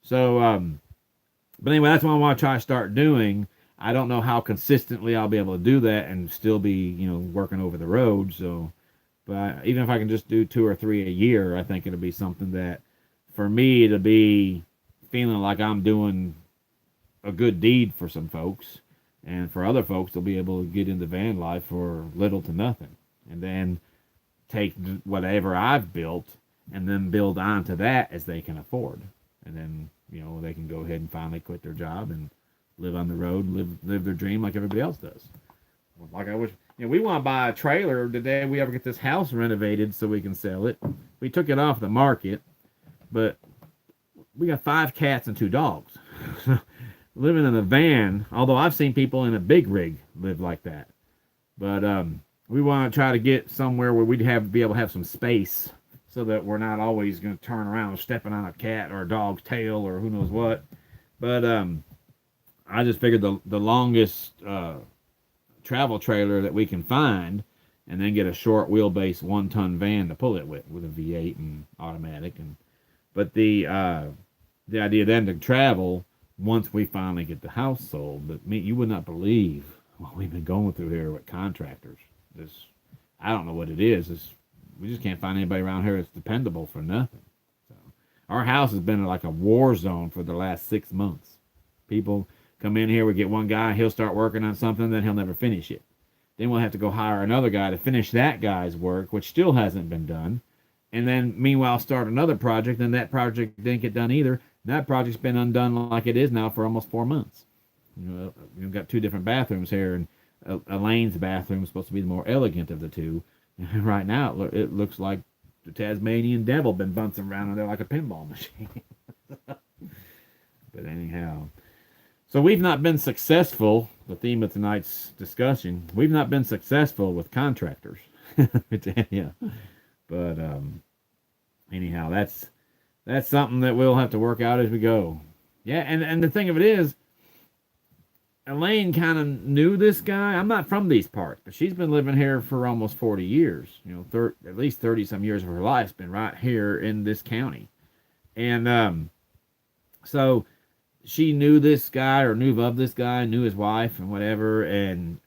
So, but anyway, that's what I want to try to start doing. I don't know how consistently I'll be able to do that and still be, working over the road. So, but even if I can just do 2 or 3 a year, I think it'll be something that, for me, to be feeling like I'm doing a good deed for some folks. And for other folks, they'll be able to get into van life for little to nothing. And then take whatever I've built and then build onto that as they can afford. And then, they can go ahead and finally quit their job and live on the road, live their dream like everybody else does. Like I wish, we want to buy a trailer the day we ever get this house renovated so we can sell it. We took it off the market, but we got 5 cats and 2 dogs. Living in a van, although I've seen people in a big rig live like that. But we want to try to get somewhere where we'd be able to have some space so that we're not always going to turn around stepping on a cat or a dog's tail or who knows what. But I just figured the longest travel trailer that we can find, and then get a short wheelbase 1-ton van to pull it with a V8 and automatic. But the idea then to travel once we finally get the house sold. But you would not believe what we've been going through here with contractors. I don't know what it is. We just can't find anybody around here that's dependable for nothing. So our house has been like a war zone for the last 6 months. People come in here, we get one guy, he'll start working on something, then he'll never finish it. Then we'll have to go hire another guy to finish that guy's work, which still hasn't been done. And then meanwhile start another project, and that project didn't get done either. That project's been undone like it is now for almost 4 months. We've got 2 different bathrooms here, and Elaine's bathroom is supposed to be the more elegant of the 2. And right now, it looks like the Tasmanian devil been bouncing around in there like a pinball machine. But anyhow, so we've not been successful. The theme of tonight's discussion: we've not been successful with contractors. Yeah, but anyhow, that's something that we'll have to work out as we go. Yeah, and the thing of it is, Elaine kind of knew this guy. I'm not from these parts, but she's been living here for almost 40 years. At least 30-some years of her life's been right here in this county. And so she knew this guy, or knew of this guy, knew his wife and whatever, and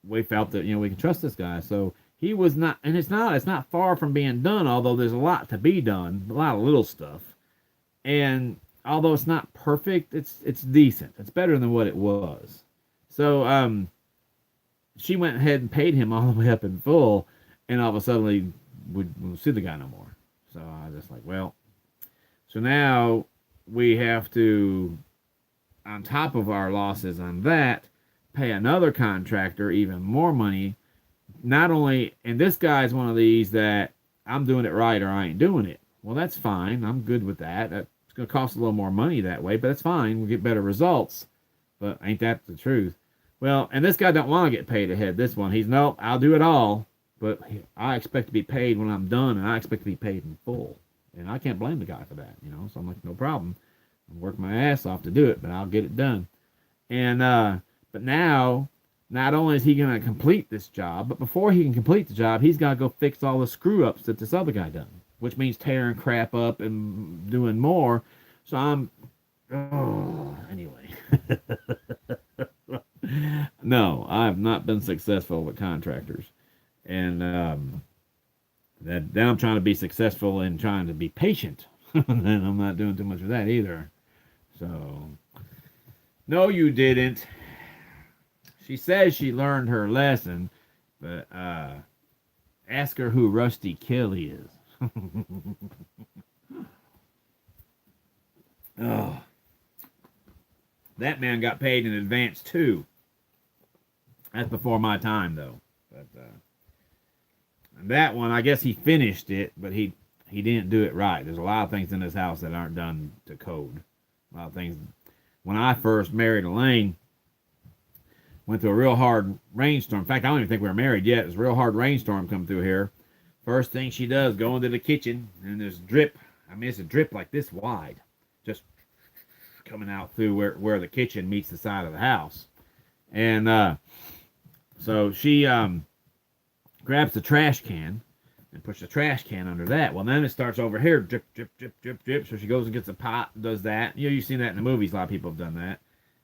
we felt that, we can trust this guy. So he was not, and it's not far from being done, although there's a lot to be done, a lot of little stuff. And although it's not perfect, it's decent. It's better than what it was. So she went ahead and paid him all the way up in full, and all of a sudden we wouldn't see the guy no more. So I was just like, well, so now we have to, on top of our losses on that, pay another contractor even more money. Not only, and this guy's one of these that I'm doing it right or I ain't doing it. Well, that's fine. I'm good with that. It's going to cost a little more money that way, but that's fine. We'll get better results. But ain't that the truth? Well, and this guy don't want to get paid ahead. This one, nope, I'll do it all, but I expect to be paid when I'm done, and I expect to be paid in full. And I can't blame the guy for that, So I'm like, no problem. I'll work my ass off to do it, but I'll get it done. And but now, not only is he going to complete this job, but before he can complete the job, he's got to go fix all the screw-ups that this other guy done, which means tearing crap up and doing more. So anyway. No, I have not been successful with contractors. And then I'm trying to be successful in trying to be patient. And I'm not doing too much of that either. So, no, you didn't. She says she learned her lesson, but ask her who Rusty Kelly is. Oh, that man got paid in advance too. That's before my time, though. But But and that one, I guess he finished it, but he didn't do it right. There's a lot of things in this house that aren't done to code. A lot of things. When I first married Elaine, went through a real hard rainstorm. In fact, I don't even think we were married yet. There's a real hard rainstorm come through here. First thing she does, go into the kitchen, and there's drip. I mean, it's a drip like this wide, just coming out through where the kitchen meets the side of the house. And so she grabs the trash can and puts the trash can under that. Well, then it starts over here, drip, drip, drip, drip, drip. So she goes and gets a pot, does that. You know, you've seen that in the movies. A lot of people have done that.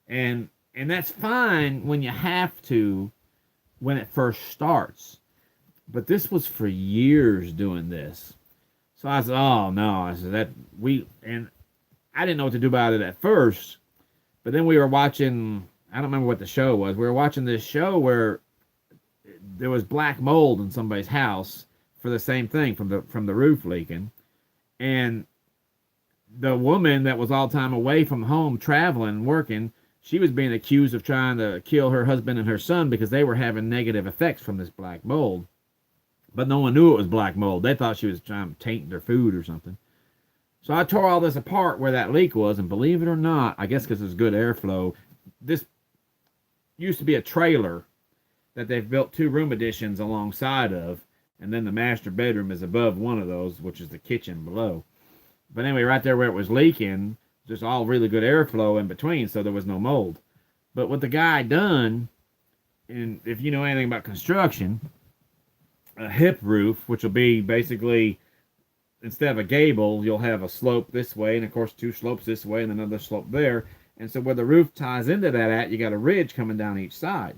And that's fine when you have to, when it first starts. But this was for years doing this. So I said, oh, no. I said, and I didn't know what to do about it at first. But then we were watching, I don't remember what the show was. We were watching this show where there was black mold in somebody's house for the same thing, from the roof leaking. And the woman that was all time away from home, traveling, working, she was being accused of trying to kill her husband and her son because they were having negative effects from this black mold. But no one knew it was black mold. They thought she was trying to taint their food or something. So I tore all this apart where that leak was, and believe it or not, I guess because there's good airflow, this used to be a trailer that they've built 2 room additions alongside of, and then the master bedroom is above one of those, which is the kitchen below. But anyway, right there where it was leaking, just all really good airflow in between, so there was no mold. But what the guy done, and if you know anything about construction, a hip roof, which will be basically, instead of a gable, you'll have a slope this way, and of course 2 slopes this way, and another slope there. And so where the roof ties into that at, you got a ridge coming down each side.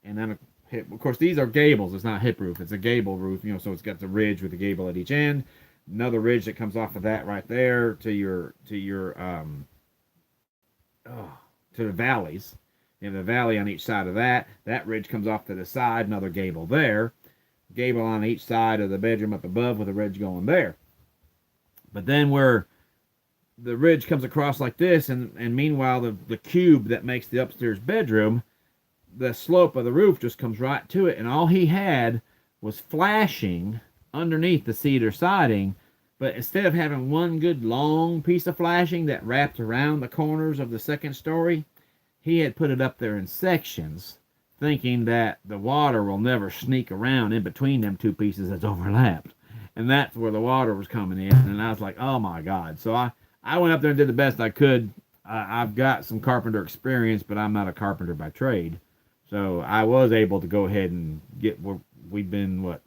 And then, of course, these are gables. It's not a hip roof. It's a gable roof, you know, so it's got the ridge with the gable at each end. Another ridge that comes off of that right there to the valleys. You have the valley on each side of that. That ridge comes off to the side, another gable there. Gable on each side of the bedroom up above with a ridge going there. But then where the ridge comes across like this, and meanwhile the cube that makes the upstairs bedroom, the slope of the roof just comes right to it, and all he had was flashing underneath the cedar siding, but instead of having one good long piece of flashing that wrapped around the corners of the second story, he had put it up there in sections, thinking that the water will never sneak around in between them 2 pieces that's overlapped. And that's where the water was coming in, and I was like, oh my God. So I went up there and did the best I could. I've got some carpenter experience, but I'm not a carpenter by trade. So I was able to go ahead and get, we've been,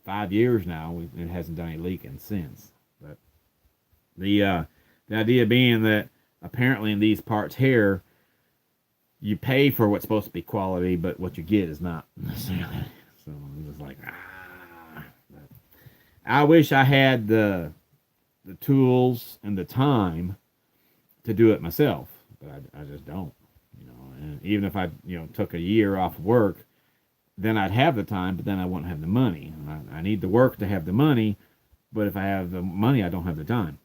5 years now. It hasn't done any leaking since. But the idea being that apparently in these parts here, you pay for what's supposed to be quality, but what you get is not necessarily. So I'm just like, But I wish I had the tools and the time to do it myself, but I just don't. And even if I, took a year off work, then I'd have the time, but then I wouldn't have the money. I need the work to have the money, but if I have the money, I don't have the time.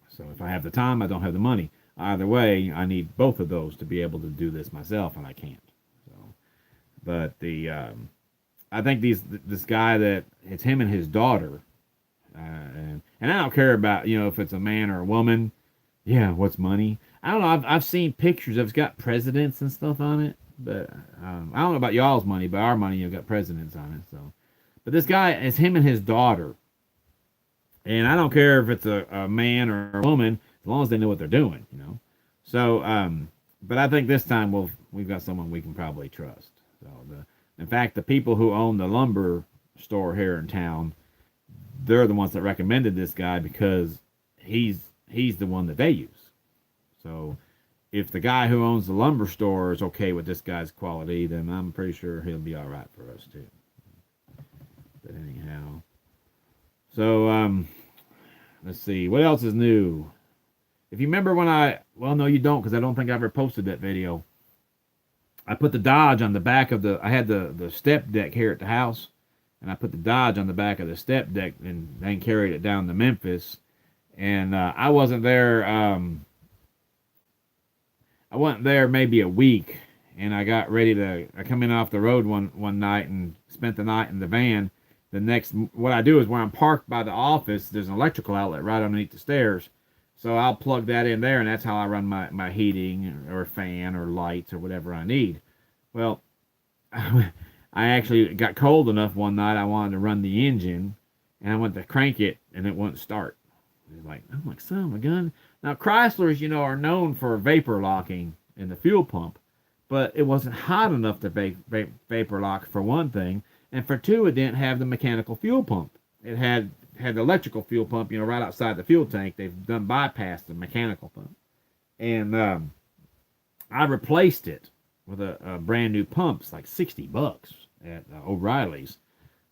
So if I have the time, I don't have the money. Either way, I need both of those to be able to do this myself, and I can't. So, but I think this guy that it's him and his daughter, and I don't care about if it's a man or a woman. Yeah, what's money? I don't know. I've seen pictures of it's got presidents and stuff on it, but I don't know about y'all's money, but our money got presidents on it. So, but this guy, it's him and his daughter, and I don't care if it's a man or a woman, as long as they know what they're doing, So, but I think this time we've got someone we can probably trust. So, in fact, the people who own the lumber store here in town, they're the ones that recommended this guy because he's the one that they use. So if the guy who owns the lumber store is okay with this guy's quality, then I'm pretty sure he'll be all right for us too. But anyhow, so let's see what else is new. If you remember when well, no, you don't, because I don't think I ever posted that video. I put the Dodge on the back of I had the step deck here at the house, and I put the Dodge on the back of the step deck and then carried it down to Memphis. And I wasn't there. I wasn't there maybe a week, and I got ready to. I come in off the road one night and spent the night in the van. What I do is where I'm parked by the office, there's an electrical outlet right underneath the stairs. So I'll plug that in there, and that's how I run my heating or fan or lights or whatever I need. Well, I actually got cold enough one night I wanted to run the engine, and I went to crank it, and it wouldn't start. It's like, I'm like, son of a gun. Now, Chryslers, are known for vapor locking in the fuel pump, but it wasn't hot enough to vapor lock, for one thing, and for two, it didn't have the mechanical fuel pump. It had the electrical fuel pump, right outside the fuel tank. They've done bypassed the mechanical pump. And I replaced it with a brand new pump. It's like $60 at O'Reilly's.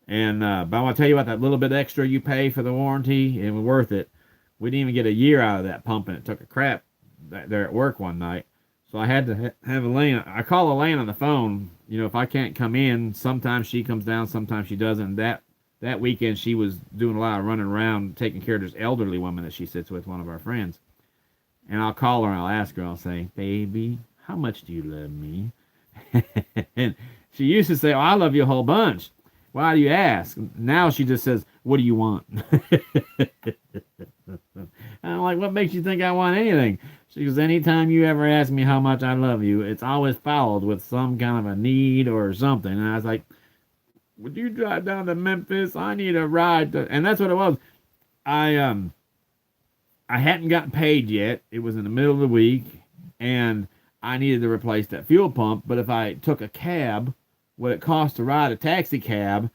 And but I want to tell you about that little bit extra you pay for the warranty. It was worth it. We didn't even get a year out of that pump, and it took a crap there at work one night. So I had to have Elaine. I call Elaine on the phone. If I can't come in, sometimes she comes down, sometimes she doesn't. That weekend, she was doing a lot of running around, taking care of this elderly woman that she sits with, one of our friends. And I'll call her and I'll ask her, I'll say, baby, how much do you love me? And she used to say, oh, I love you a whole bunch. Why do you ask? Now she just says, what do you want? I'm like, what makes you think I want anything? She goes, anytime you ever ask me how much I love you, it's always followed with some kind of a need or something. And I was like, would you drive down to Memphis? I need a ride. And that's what it was. I hadn't gotten paid yet. It was in the middle of the week, and I needed to replace that fuel pump. But if I took a cab, what it cost to ride a taxi cab,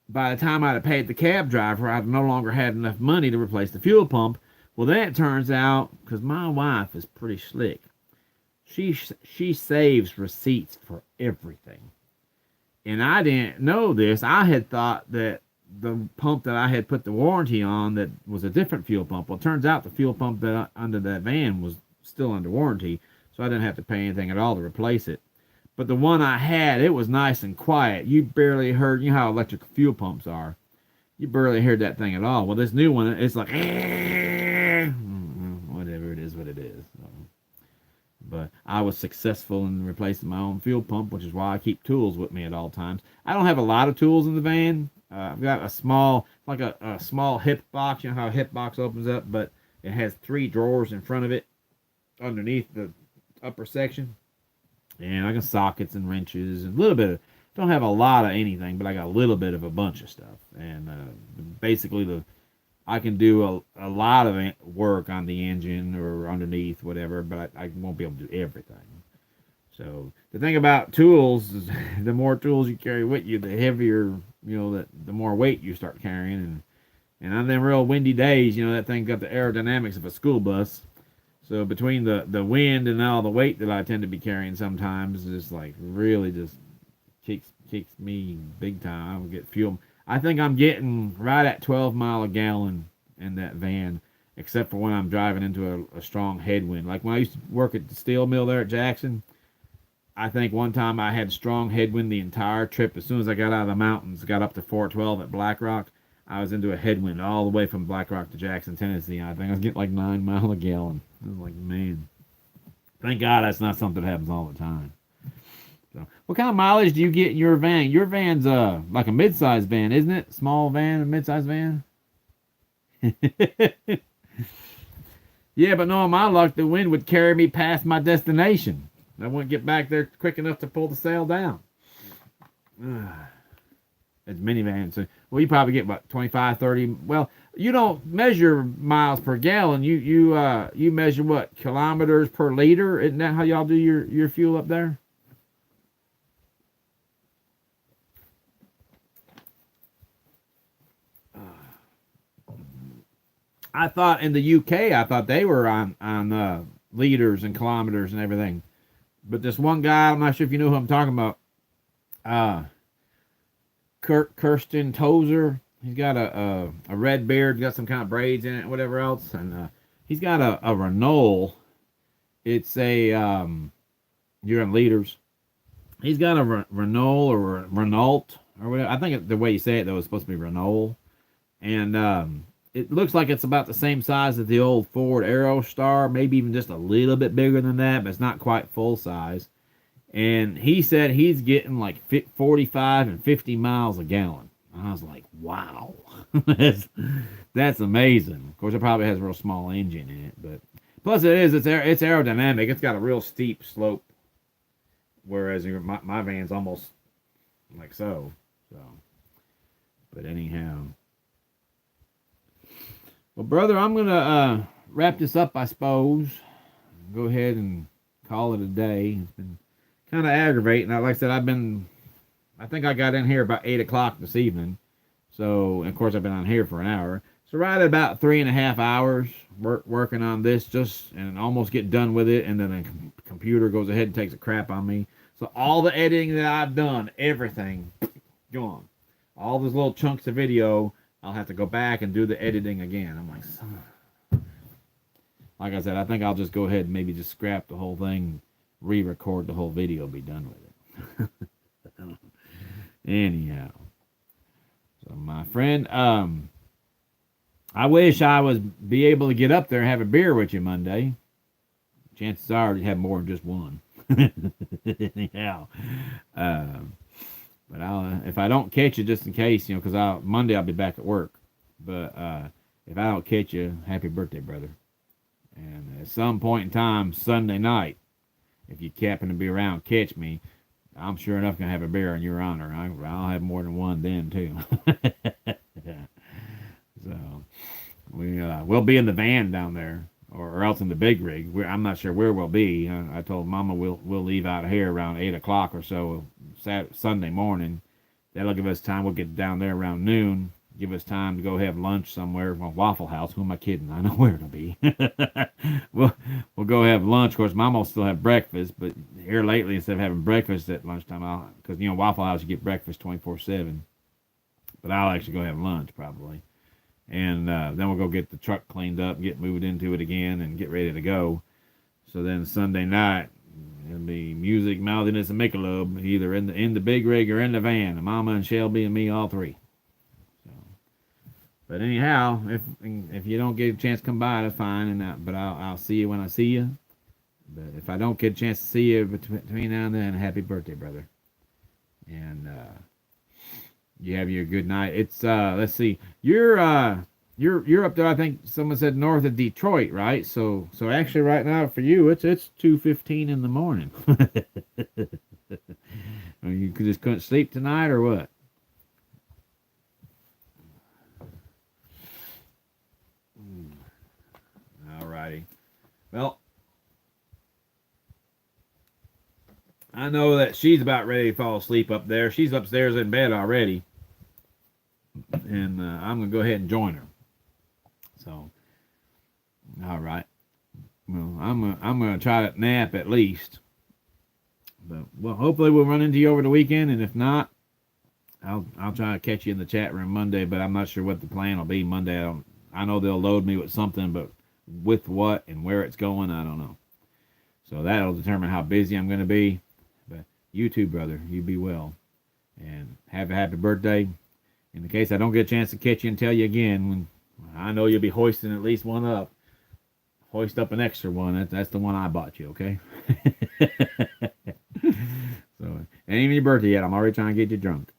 by the time I'd have paid the cab driver, I'd no longer had enough money to replace the fuel pump. Well, then it turns out, because my wife is pretty slick, she saves receipts for everything. And I didn't know this. I had thought that the pump that I had put the warranty on, that was a different fuel pump. Well, it turns out the fuel pump that under that van was still under warranty, so I didn't have to pay anything at all to replace it. But the one I had, it was nice and quiet. You barely heard, how electric fuel pumps are. You barely heard that thing at all. Well, this new one, it's like, whatever it is, what it is. So, but I was successful in replacing my own fuel pump, which is why I keep tools with me at all times. I don't have a lot of tools in the van. I've got a small hip box. You know how a hip box opens up, but it has 3 drawers in front of it underneath the upper section. And I got sockets and wrenches and a little bit of, don't have a lot of anything, but I got a little bit of a bunch of stuff. And basically I can do a lot of work on the engine or underneath, whatever, but I won't be able to do everything. So the thing about tools is the more tools you carry with you, the heavier, the more weight you start carrying. And on them real windy days, that thing got the aerodynamics of a school bus. So between the wind and all the weight that I tend to be carrying sometimes, it's like really just kicks me big time. I would get fuel. I think I'm getting right at 12 mile a gallon in that van, except for when I'm driving into a strong headwind. Like when I used to work at the steel mill there at Jackson, I think one time I had strong headwind the entire trip. As soon as I got out of the mountains, got up to 412 at Black Rock, I was into a headwind all the way from Black Rock to Jackson, Tennessee. I think I was getting like 9 miles a gallon. I was like, man, thank God that's not something that happens all the time. So, what kind of mileage do you get in your van? Your van's like a mid-size van, isn't it? Small van, a mid-size van? Yeah, but no, my luck, the wind would carry me past my destination. I wouldn't get back there quick enough to pull the sail down. It's minivans. So, well, you probably get about 25, 30. Well, you don't measure miles per gallon. You measure what? Kilometers per liter? Isn't that how y'all do your fuel up there? I thought in the UK, I thought they were on liters and kilometers and everything. But this one guy, I'm not sure if you know who I'm talking about. Kirsten Tozer. He's got a red beard, got some kind of braids in it, whatever else, and he's got a Renault. It's a you're in liters. He's got a Renault or Renault or whatever. I think the way you say it though is supposed to be Renault, and it looks like it's about the same size as the old Ford Aerostar, maybe even just a little bit bigger than that, but it's not quite full size. And he said he's getting like 45 and 50 miles a gallon. I was like, wow, that's amazing. Of course, it probably has a real small engine in it, but plus it's aerodynamic. It's got a real steep slope, whereas my van's almost like so. So, but anyhow, well, brother, I'm gonna wrap this up, I suppose. Go ahead and call it a day. It's been kind of aggravating. Like I said, I think I got in here about 8 o'clock this evening. So, of course, I've been on here for an hour. So, right at about 3.5 hours working on this, and almost get done with it. And then the computer goes ahead and takes a crap on me. So, all the editing that I've done, everything, gone. All those little chunks of video, I'll have to go back and do the editing again. I'm like, like I said, I think I'll just go ahead and maybe just scrap the whole thing, re-record the whole video, be done with it. Anyhow, so my friend, I wish I was be able to get up there and have a beer with you Monday. Chances are you'd have more than just one. Anyhow, but if I don't catch you, just in case, because Monday I'll be back at work. But if I don't catch you, happy birthday, brother. And at some point in time, Sunday night, if you happen to be around, catch me. I'm sure enough going to have a beer in your honor. I'll have more than one then, too. So, we'll be in the van down there, or else in the big rig. I'm not sure where we'll be. I told Mama we'll leave out of here around 8 o'clock or so Sunday morning. That'll give us time. We'll get down there around noon. Give us time to go have lunch somewhere. Well, Waffle House. Who am I kidding? I know where it'll be. We'll go have lunch. Of course, Mom will still have breakfast, but here lately, instead of having breakfast at lunchtime, because Waffle House you get breakfast 24/7. But I'll actually go have lunch probably, and then we'll go get the truck cleaned up, get moved into it again, and get ready to go. So then Sunday night it'll be music, mouthiness, and Michelob, either in the big rig or in the van. And Mama and Shelby and me, all three. But anyhow, if you don't get a chance to come by, that's fine. But I'll see you when I see you. But if I don't get a chance to see you between now and then, happy birthday, brother. And you have your good night. It's let's see, you're up there. I think someone said north of Detroit, right? So actually, right now for you, it's 2:15 in the morning. You just couldn't sleep tonight, or what? Alrighty. Well, I know that she's about ready to fall asleep up there. She's upstairs in bed already. And I'm going to go ahead and join her. So, alright. Well, I'm gonna try to nap at least. But, well, hopefully we'll run into you over the weekend. And if not, I'll try to catch you in the chat room Monday. But I'm not sure what the plan will be Monday. I know they'll load me with something, but with what and where it's going, I don't know. So that'll determine how busy I'm going to be. But you too, brother. You be well. And have a happy birthday. In the case I don't get a chance to catch you and tell you again, when I know you'll be hoisting at least one up. Hoist up an extra one. That's the one I bought you, okay? So, it ain't even your birthday yet. I'm already trying to get you drunk.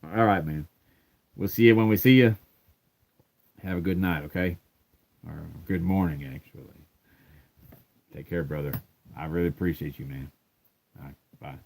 All right, man. We'll see you when we see you. Have a good night, okay? Or good morning, actually. Take care, brother. I really appreciate you, man. All right, bye.